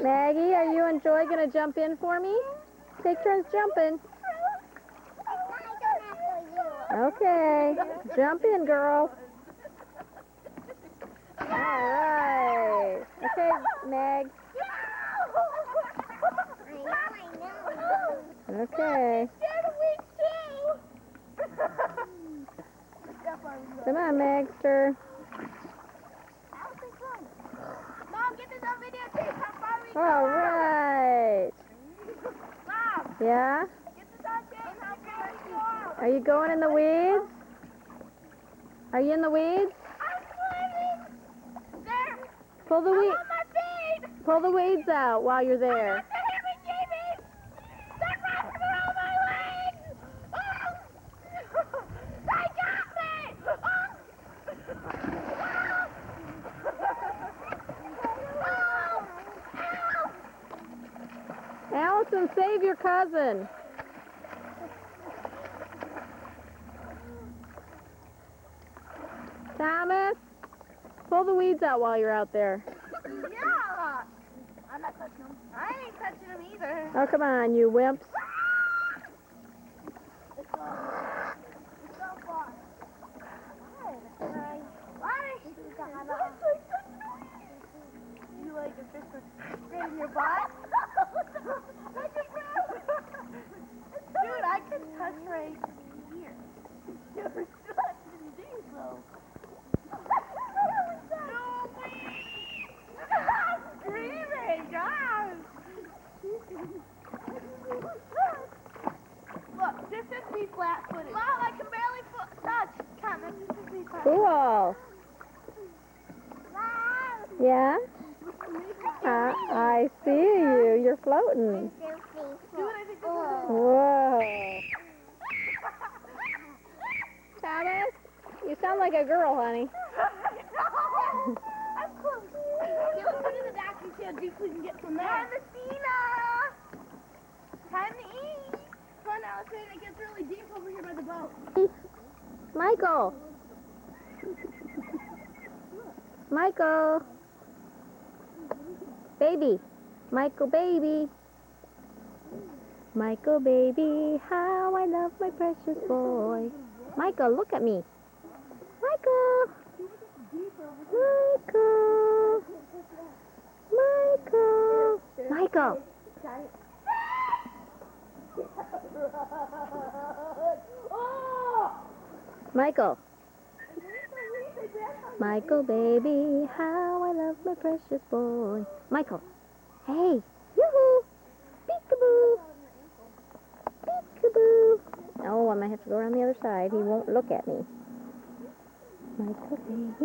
Maggie, are you and Joy going to jump in for me? Take turns jumping. Okay. Jump in, girl. All right. Okay, Meg. Okay. Come on, Magster. Mom, get this on video tape. How far we go. All right. Mom, Yeah? get this on tape. How far we go. Are you going in the weeds? Are you in the weeds? I'm swimming. There. Pull the I'm weeds. on my feet. Pull the weeds out while you're there. Allison, save your cousin. Thomas, pull the weeds out while you're out there. Yeah. I'm not touching them. I ain't touching them either. Oh, come on, you wimps. It's so far. Why? You like a fish with straight in your butt? Dude, I could touch right here. You're touching these though. I'm screaming, guys! Look, this is me flat-footed. Mom, I can barely touch. Come, this is me flat-footed. Cool. Yeah? I see you. You're floating. Whoa. Thomas. You sound like a girl, honey. I'm close. Let's go to the back and see how deep we can get from there. Time to eat. Come on, Allison. It gets really deep over here by the boat. Michael. Michael. Baby. Michael, baby. Michael, baby, how I love my precious boy. Michael, look at me. Michael. Michael. Michael. Michael. Michael. Michael, baby, how I love my precious boy. Michael. Hey. Yoo-hoo. Peekaboo. Peekaboo. Oh, I might have to go around the other side. He won't look at me. Michael, baby.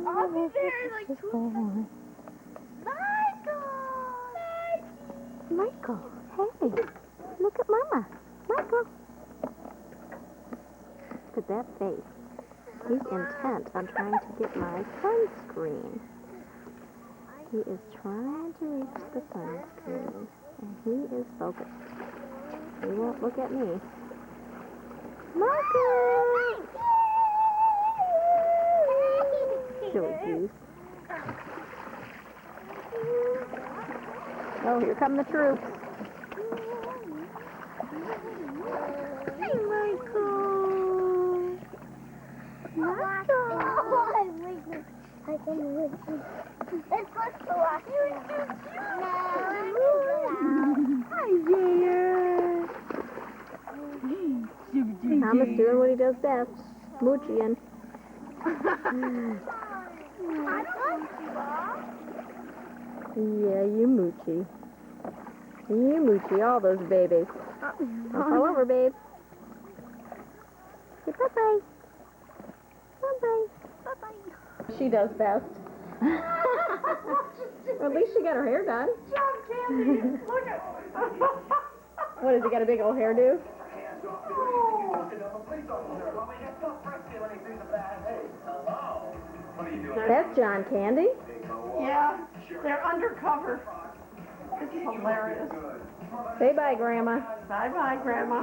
I'll be there in like 2 seconds. Michael, hey, look at Mama. Michael. Look at that face. He's intent on trying to get my sunscreen. He is trying to reach the sunscreen, and he is focused. He won't look at me. Michael! Silly goose. Oh, here come the troops. Hey, Michael. Michael. I can live. Let's go to watch. Hi, Junior. Thomas doing what he does best. Mooching. Yeah, you moochy. You moochy, all those babies. All over, babe. Say bye-bye. Bye-bye. Bye-bye. She does best. Well, at least she got her hair done. John Candy, look at What, has he got a big old hairdo? That's John Candy. Yeah, they're undercover. This is hilarious. Say bye, Grandma. Bye-bye, Grandma.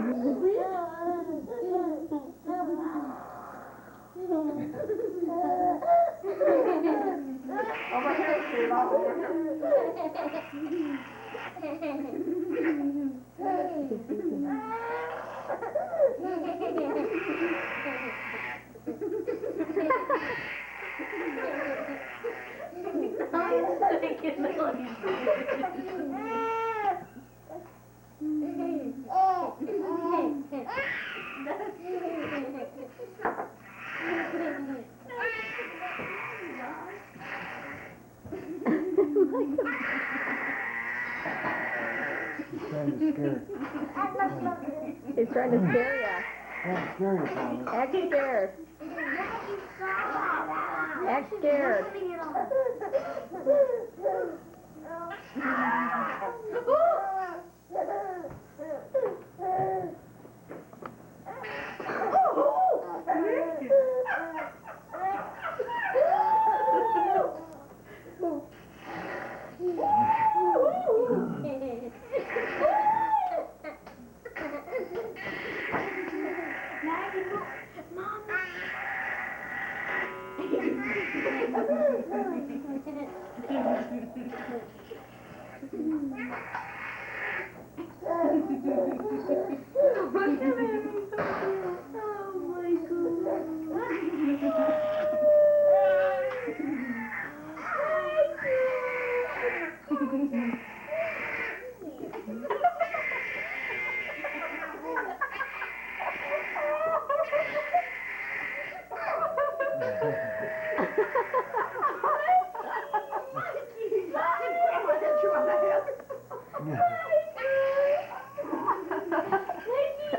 Over here, Sheila, over He's trying to scare you. That's scary, Thomas. Act scared. Act scared.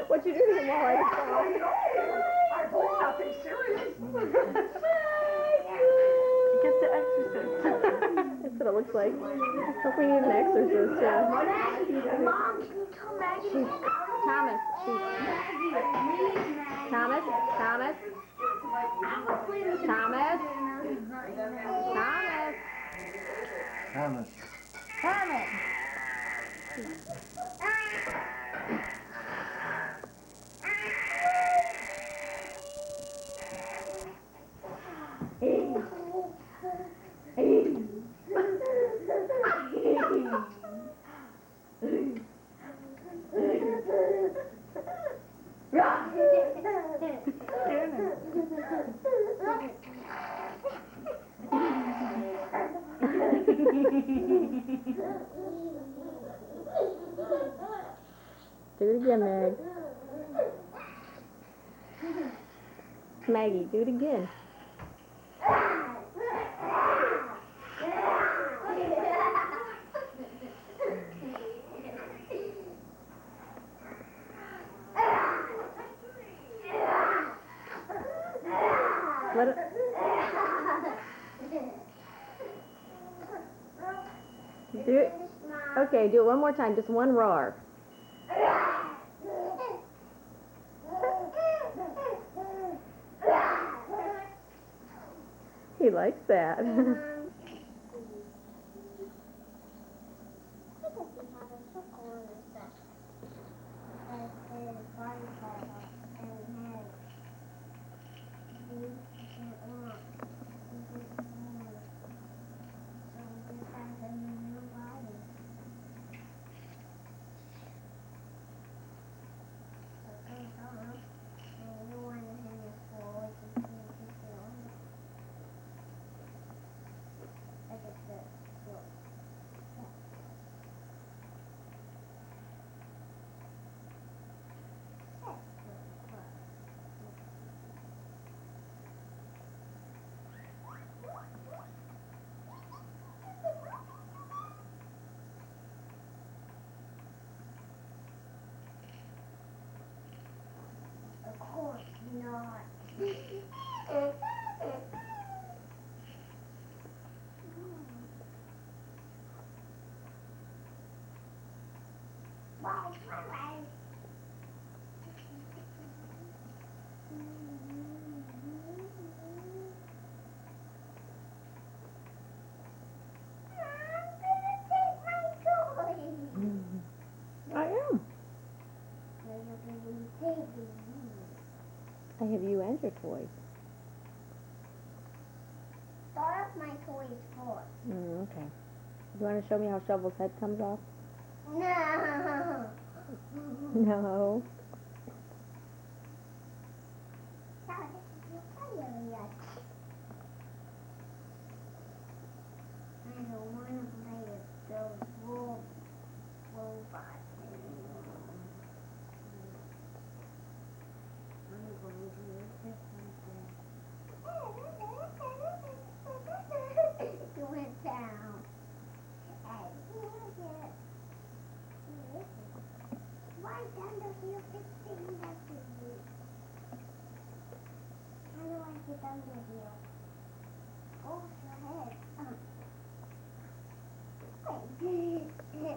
What you doing while I I hope nothing serious. Get the exorcist. That's what it looks like. Hope we need an exorcist, yeah. Mom, can you tell Meagan? Thomas. Thomas. Thomas. Thomas. Thomas. Thomas. Do it again, Meg. Maggie, do it again. Let it. Do it. Okay, do it one more time. Just one roar. He likes that. I am. I have you and your toys. Start off my toys first. Okay. You want to show me how Shovel's head comes off? No. No. I don't want to play with those robots anymore. I'm going to do this one. It went down. Why down the hill 15 after you? How do I get down the hill? Oh, your head. Wait.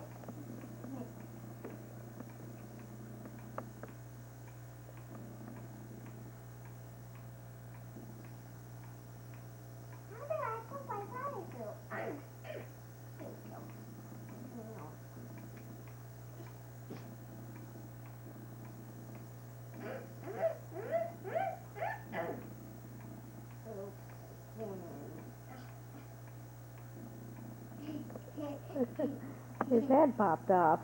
How do I put my body through? There you go. His head popped off.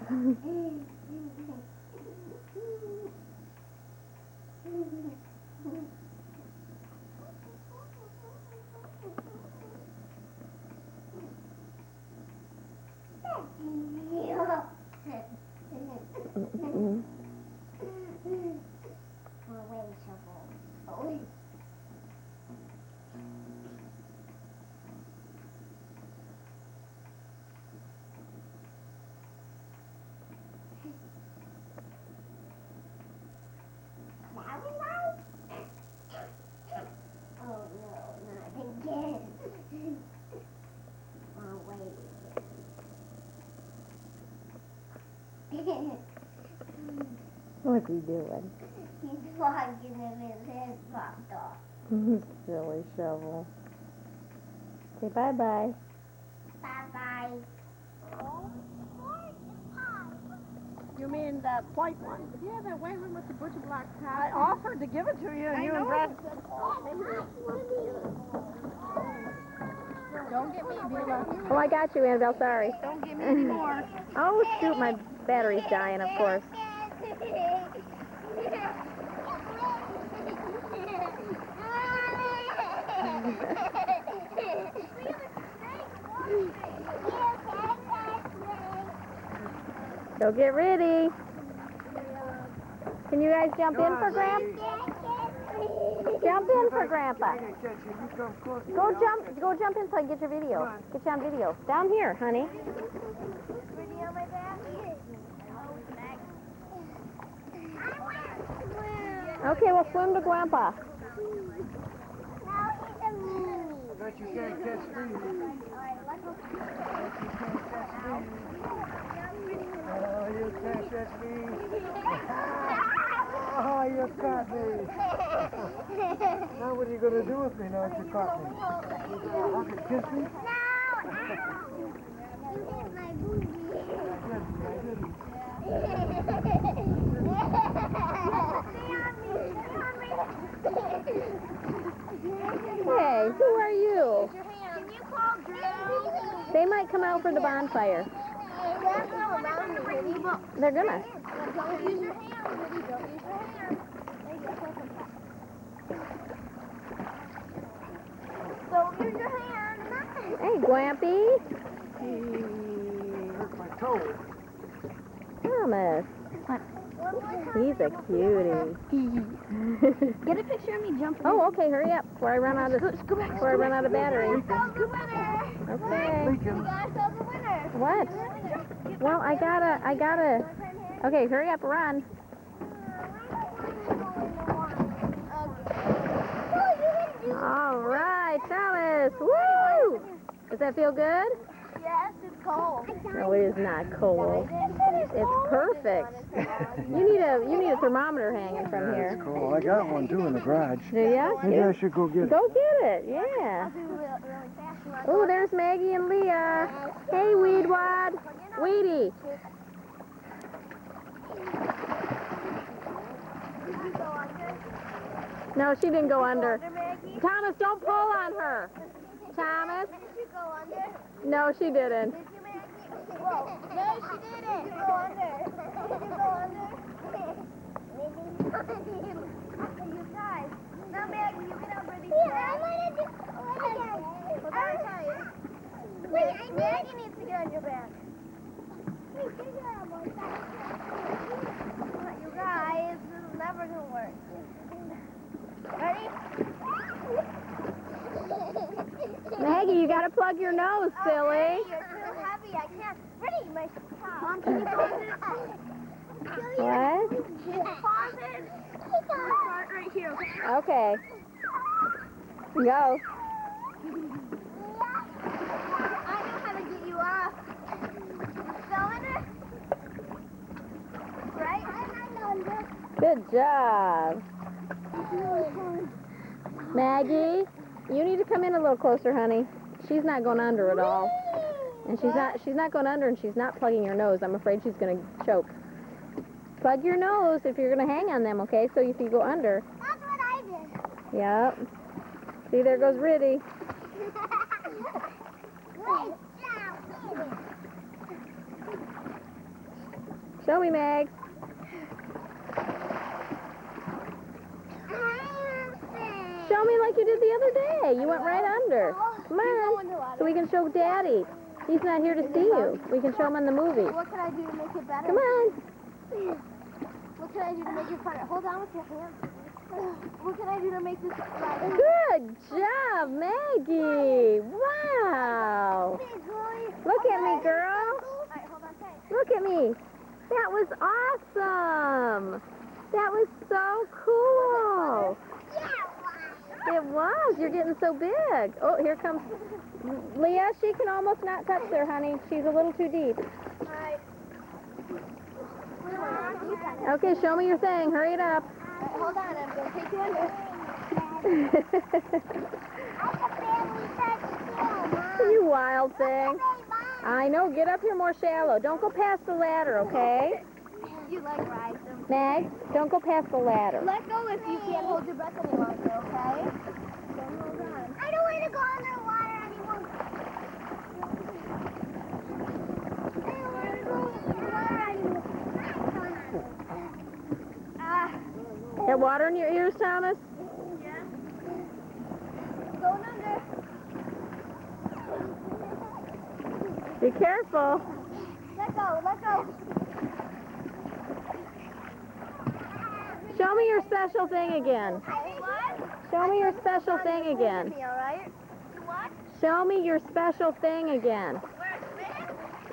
What's he doing? He's walking and his head popped off. Silly shovel. Say bye-bye. Bye-bye. You mean that white one? Yeah, that white one with the butcher black I tie. offered to give it to you, and you and Brad. Don't get me, Beulah. Oh, I got you, Annabelle. Sorry. Don't get me anymore. Oh, shoot. My battery's dying, of course. Go get Ridhi. Can you guys jump in for Grandpa? Jump in for Grandpa. Go jump in so I can get your video. Get you on video. Down here, honey. Video my back? Okay, we'll swim to Grandpa. Now he's a meanie. Bet you can't catch me. Oh, you can't catch me. Oh, you caught me. Now what are you going to do with me now that you caught me? You can kiss me? No! You hit my booty. Hey, who are you? Can you call Drew? They might come out for the bonfire. Don't go around me, Ridhi. They're gonna. Don't use your hand, Ridhi. Don't use your hand. There you go. Don't use your hand. Hey, Gwampy. He hurt my toe. Thomas. He's a cutie. Get a picture of me jumping. Oh, okay, hurry up before I run out of battery. We got the winner. Okay. We got the winner. What? Well, I gotta. Okay, hurry up, run. All right, Thomas. Woo! Does that feel good? Yes, it's cold. No, it is not cold. It's perfect. You need a thermometer hanging from here. That's cool. I got one too in the garage. Do ya? Maybe I should go get it. Go get it. Yeah. Oh, there's Maggie and Leah. Hey, Weedwad. Weedy. No, she didn't go under. Thomas, don't pull on her. Thomas. Did you go under? No, she didn't. Did you, Maggie? Whoa. No, she didn't. Did you go under? Did you go under? You guys. Now, Maggie, you can help Ridhi. Yeah, I want to do it again. What did I tell you? Wait, Maggie needs to get on your back. Wait, get your elbow. You guys, this is never going to work. Ready? Maggie, you gotta plug your nose, silly. You're too heavy. I can't. Ready, my Mom, can you pause it? What? Can you pause it? Start right here, okay? Okay. Go. I know how to get you off. You feeling it? Right? Good job. Maggie, you need to come in a little closer, honey. She's not going under at all. And she's not going under, and she's not plugging her nose. I'm afraid she's going to choke. Plug your nose if you're going to hang on them, okay? So if you go under. That's what I did. Yep. See, there goes Ridhi. Show me, Meg. Show me like you did the other day. You went right under. Come on. So we can show Daddy. He's not here to see you. We can show him in the movie. What can I do to make it better? Come on. What can I do to make it better? Hold on with your hand. What can I do to make this better? Good job, Maggie. Wow. Look at me, girl. Look at me. That was awesome. That was so cool. It was. You're getting so big. Oh, here comes Leah. She can almost not touch there, honey. She's a little too deep. Alright. Okay, show me your thing. Hurry it up. Hold on, I'm going to take you under. You wild thing. I know. Get up here more shallow. Don't go past the ladder, okay? You like rides. Meg, don't go past the ladder. Let go if you can't hold your breath any longer, okay? Don't hold on. I don't want to go underwater anymore. I don't want to go underwater anymore. Got water in your ears, Thomas? Yeah. Going under. Be careful. Let go, let go. Show me your special thing again. What? Show me your special thing again. All right? What? Show me your special thing again.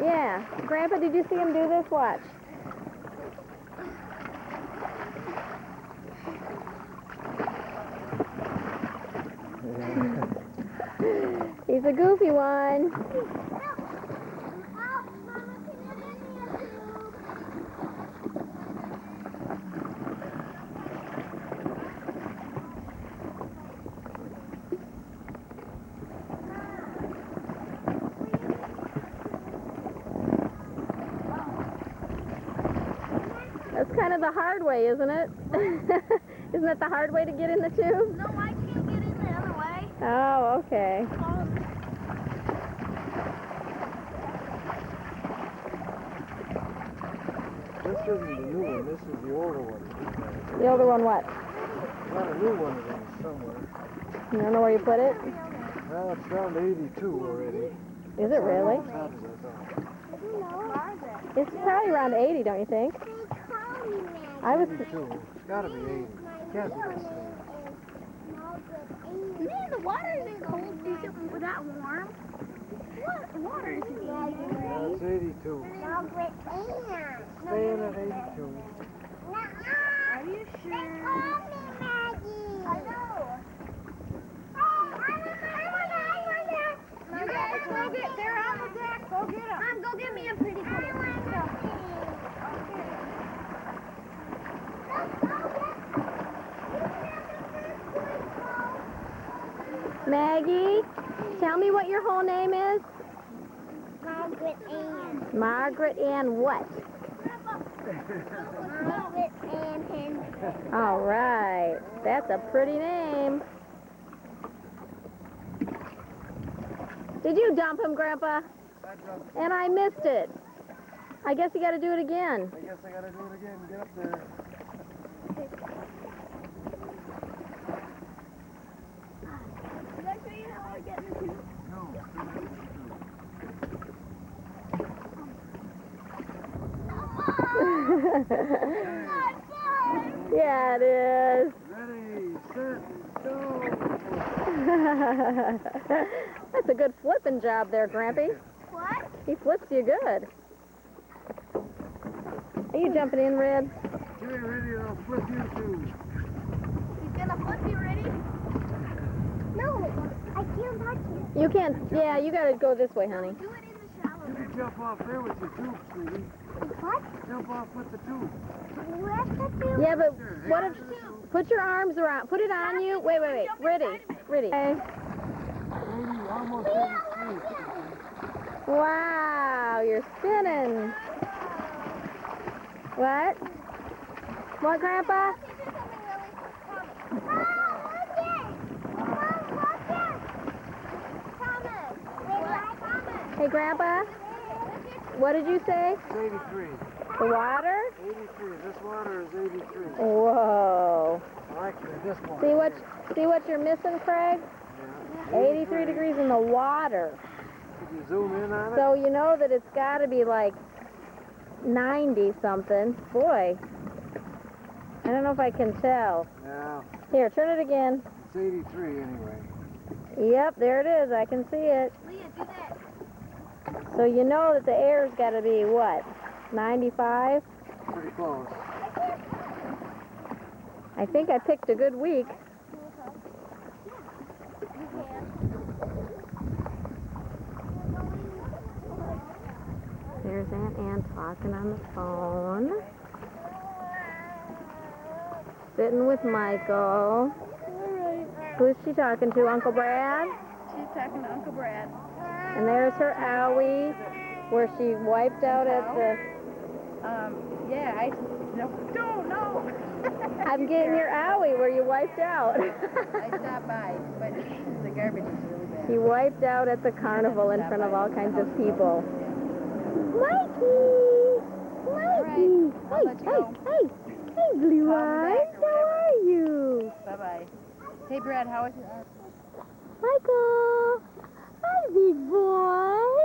Yeah. Grandpa, did you see him do this? Watch. He's a goofy one. That's kind of the hard way, isn't it? Isn't it the hard way to get in the tube? No, I can't get in the other way. Oh, okay. This isn't the new one, this is the older one. The older one what? Got a new one of these somewhere. You don't know where you put it? Well, it's down to 82 already. Is it really? How does that sound? It's probably around 80, don't you think? I was... 82. It's got to be 80. Can't be that same. Man, the water isn't cold. Is it that warm? What? The water isn't Yeah, it's 82. Staying at 82. Are you sure? They call me Maggie. I know. You guys go get, they're on the deck. Go get them. Go get me a pretty good. Maggie, tell me what your whole name is. Margaret Ann. Margaret Ann what? Margaret Ann Henry. All right. That's a pretty name. Did you dump him, Grandpa? I jumped. And I missed it. I guess you got to do it again. I guess I got to do it again. Get up there. Did I show you how I get in the tube? No. Yeah, it is. Ready, set, go. That's a good flipping job there, Grampy. What? He flips you good. Are you jumping in, Red? Get ready and I'll flip you too. He's gonna flip you, ready? No, I can't touch you. You can't. Yeah, you got to go this way, honey. Do it in the shower. You jump off there with your tube, sweetie. What? Jump off with the tube. Where's the tube? Yeah, but what if... Put your arms around. Put it on you. Wait. Ridhi. Okay. Almost 83. Wow, you're spinning. What? What, Grandpa? Hey, Grandpa? What did you say? It's 83. The water? 83. This water is 83. Whoa. Actually, this one. See what you're missing, Craig? Yeah. 83 degrees in the water. Could you zoom in on it? So you know that it's got to be like 90 something. Boy. I don't know if I can tell. Yeah. Here, turn it again. It's 83 anyway. Yep, there it is. I can see it. Leah, do that. So you know that the air's got to be, what, 95? Pretty close. I think I picked a good week. There's Aunt Ann talking on the phone. Sitting with Michael. Who's she talking to, Uncle Brad? She's talking to Uncle Brad. And there's her owie, where she wiped out at the... Yeah, no. I'm getting your owie where you wiped out. I stopped by, but the garbage is really bad. He wiped out at the carnival in front of all kinds of people. Mikey! Mikey! Hey, Blue Eyes, how are you? Bye-bye. Hey, Brad, how is your... Michael! Hi, big boy!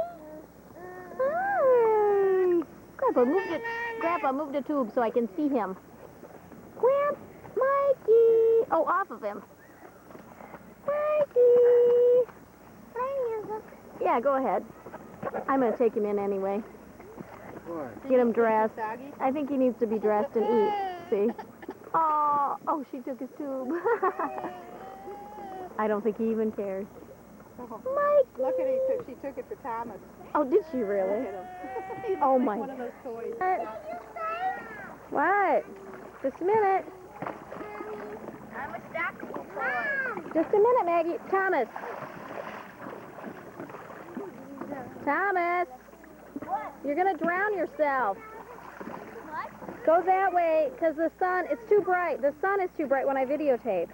Hi! Grandpa, move the tube so I can see him. Mikey! Oh, off of him. Mikey! Yeah, go ahead. I'm going to take him in anyway. Get him dressed. I think he needs to be dressed and eat. See? Oh, she took his tube. I don't think he even cares. Mikey! Look at it. She took it for Thomas. Oh, did she really? Oh, my. One of those toys. What? Just a minute. I'm a stackable toy. Just a minute, Maggie. Thomas. Thomas. What? You're going to drown yourself. What? Go that way, because the sun, it's too bright. The sun is too bright when I videotape.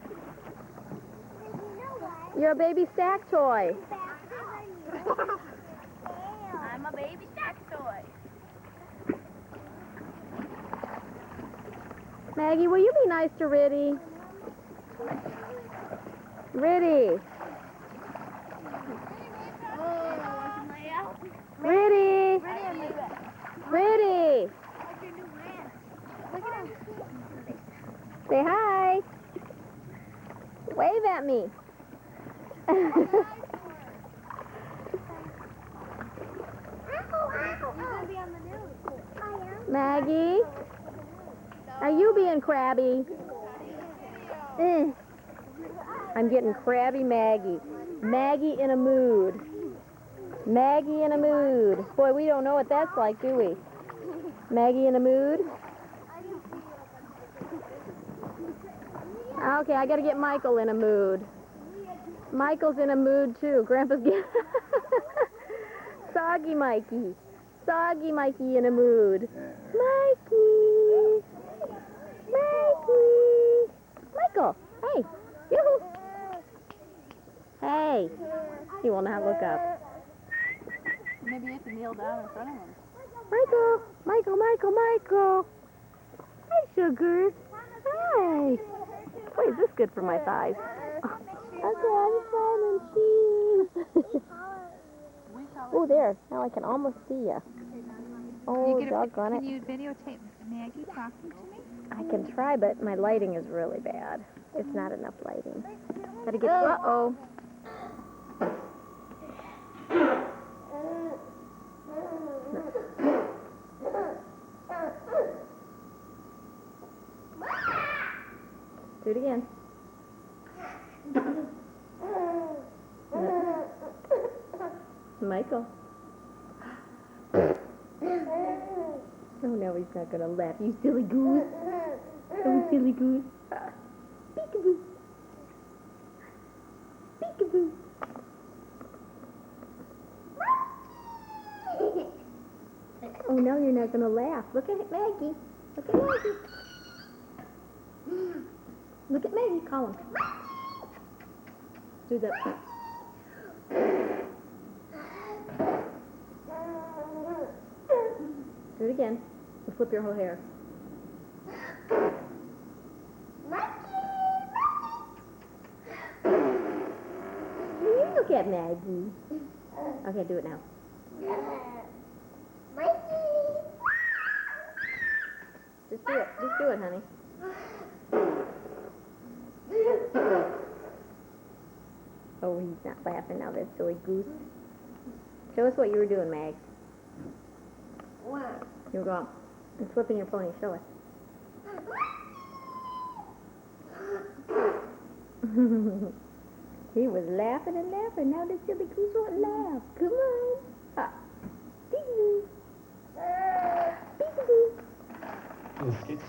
You're a baby stack toy. I'm a baby stack toy. Maggie, will you be nice to Ridhi? Ridhi. Ridhi. Ridhi. Say hi. Wave at me. Maggie, are you being crabby? I'm getting crabby Maggie. Maggie in a mood. Maggie in a mood. Boy, we don't know what that's like, do we? Maggie in a mood? Okay, I gotta get Michael in a mood. Michael's in a mood too. Grandpa's getting... Soggy Mikey. Soggy Mikey in a mood. Mikey! Mikey! Michael! Hey! Yoo-hoo! Hey! He will not look up. Maybe you have to kneel down in front of him. Michael! Michael, Michael, Michael! Hi, sugar! Hi! Boy, is this good for my thighs. Okay, I'm Simon Cheese. Oh, there. Now I can almost see you. Oh, doggone it. Can you videotape Maggie talking to me? I can try, but my lighting is really bad. It's not enough lighting. Gotta get... Uh-oh. Do it again. Michael. Oh, no, he's not going to laugh. You silly goose. Oh, silly goose. Peekaboo. Peekaboo. Oh, now you're not going to laugh. Look at Maggie. Look at Maggie. Look at Maggie. Call him. Do that. Do it again. And flip your whole hair. Look at Maggie. Okay, do it now. Just do it. Just do it, honey. Oh, he's not laughing now, that silly goose. Show us what you were doing, Mag. What? You were going and flipping your pony. Show us. He was laughing and laughing. Now the silly goose won't laugh. Come on. Peekaboo. Peekaboo.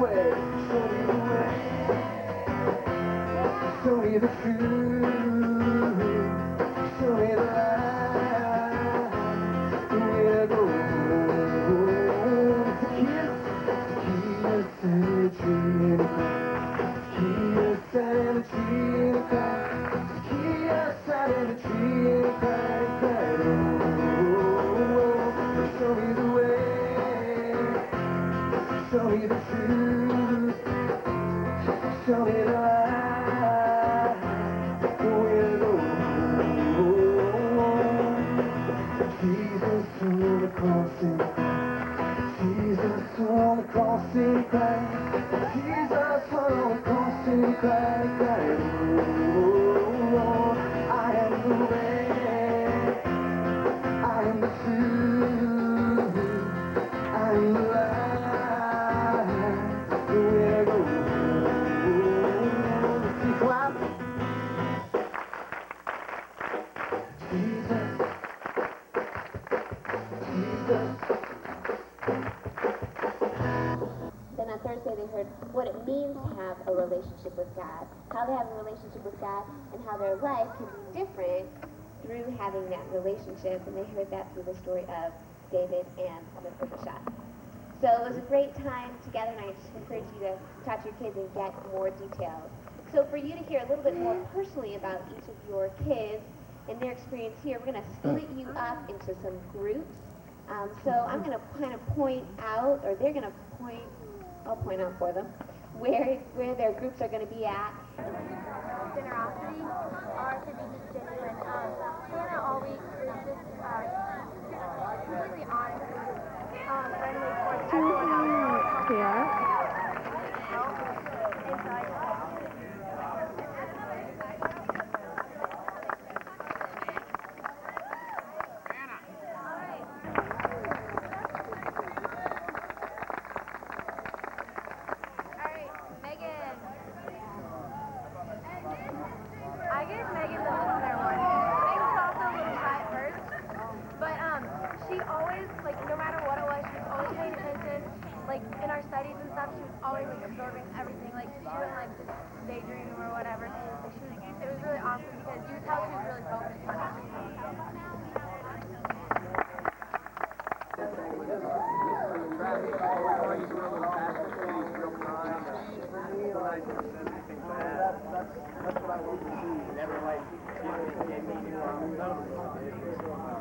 way, show me the way. Show me the truth, show me the light. Where to go? Kiss and a tree and a crack. Kiss and a tree and a crack. Kiss and a tree and a crack. Show me the way. Show me the truth. Show me the light. Where to go? Jesus on the cross and Jesus on the cross and Christ. Jesus on the cross and Christ. Oh, I am the way. I am the truth. I am the light. Where to go? See, clap. Jesus. Jesus. Then on Thursday they heard what it means to have a relationship with God, how they have a relationship with God, and how their life can be different through having that relationship. And they heard that through the story of David and the purple shot. So it was a great time together, and I just encourage you to talk to your kids and get more details. So for you to hear a little bit more personally about each of your kids and their experience here, we're going to split you up into some groups. So I'm going to kind of point out, or they're going to point, I'll point out for them, where their groups are going to be at. Generosity, or to be just genuine. Hannah all week was just completely honest, friendly towards everyone else. Yeah. And so I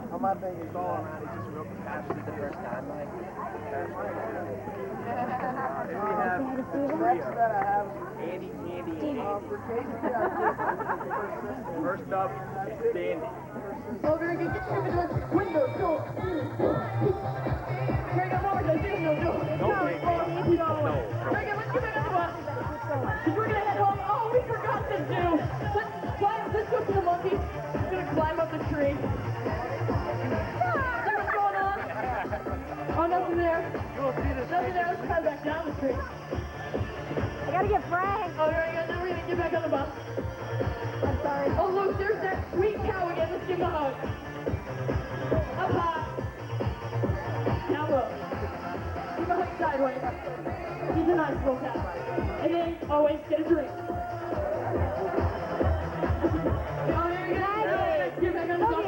Well, my thing is all around, he's just real compassionate the first time, like. And we have Next that I have, Andy, Candy, and for Casey, I have First up is Sandy. Oh, very good. Get your window, go. Very good, Margaret. No. Very good, let's get back on the bus. We're gonna head home. Oh, we forgot to do. Let's go to the monkey. He's gonna climb up the tree. See what's going on? Oh, nothing there. Nothing there. Let's climb back down the tree. I gotta get Frank. Oh, very good. Then we're gonna get back on the bus. I'm sorry. Oh, look, there's that sweet cow again. Let's give him a hug. Up high. Down low. Give him a hug sideways. He's a nice little cow. And then always get a drink. Oh, there you go. Get back on the bus.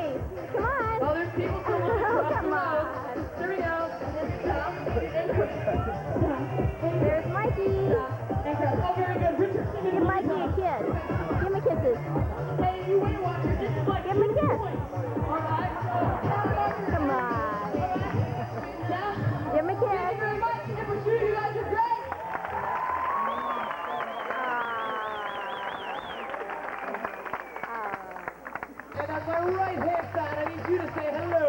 Come on. Oh, there's people coming across the road. There we go. Stop. There's Mikey. And grab. Oh, very good. Richard, Give Mikey a kiss. Give him kisses. Hey, you Weight Watchers, this is like Give him a kiss. All right. Come on. Now, Give him a thank you kiss. very much. Number 2, you guys are great. And on my right-hand side, I need you to say hello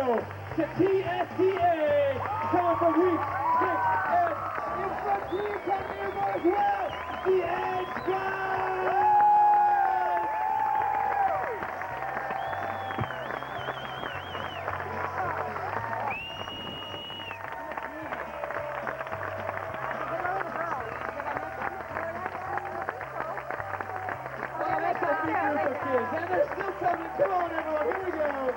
to TSTA, coming from week 6. And in front to you, coming here as well, the Edge Guys! And they're still coming. Come on, everyone. Here we go.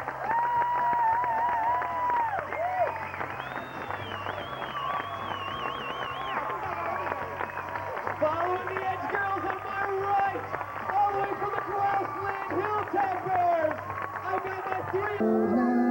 Following the Edge girls on my right, all the way from the Grassland Hilltop Bears, I got my three.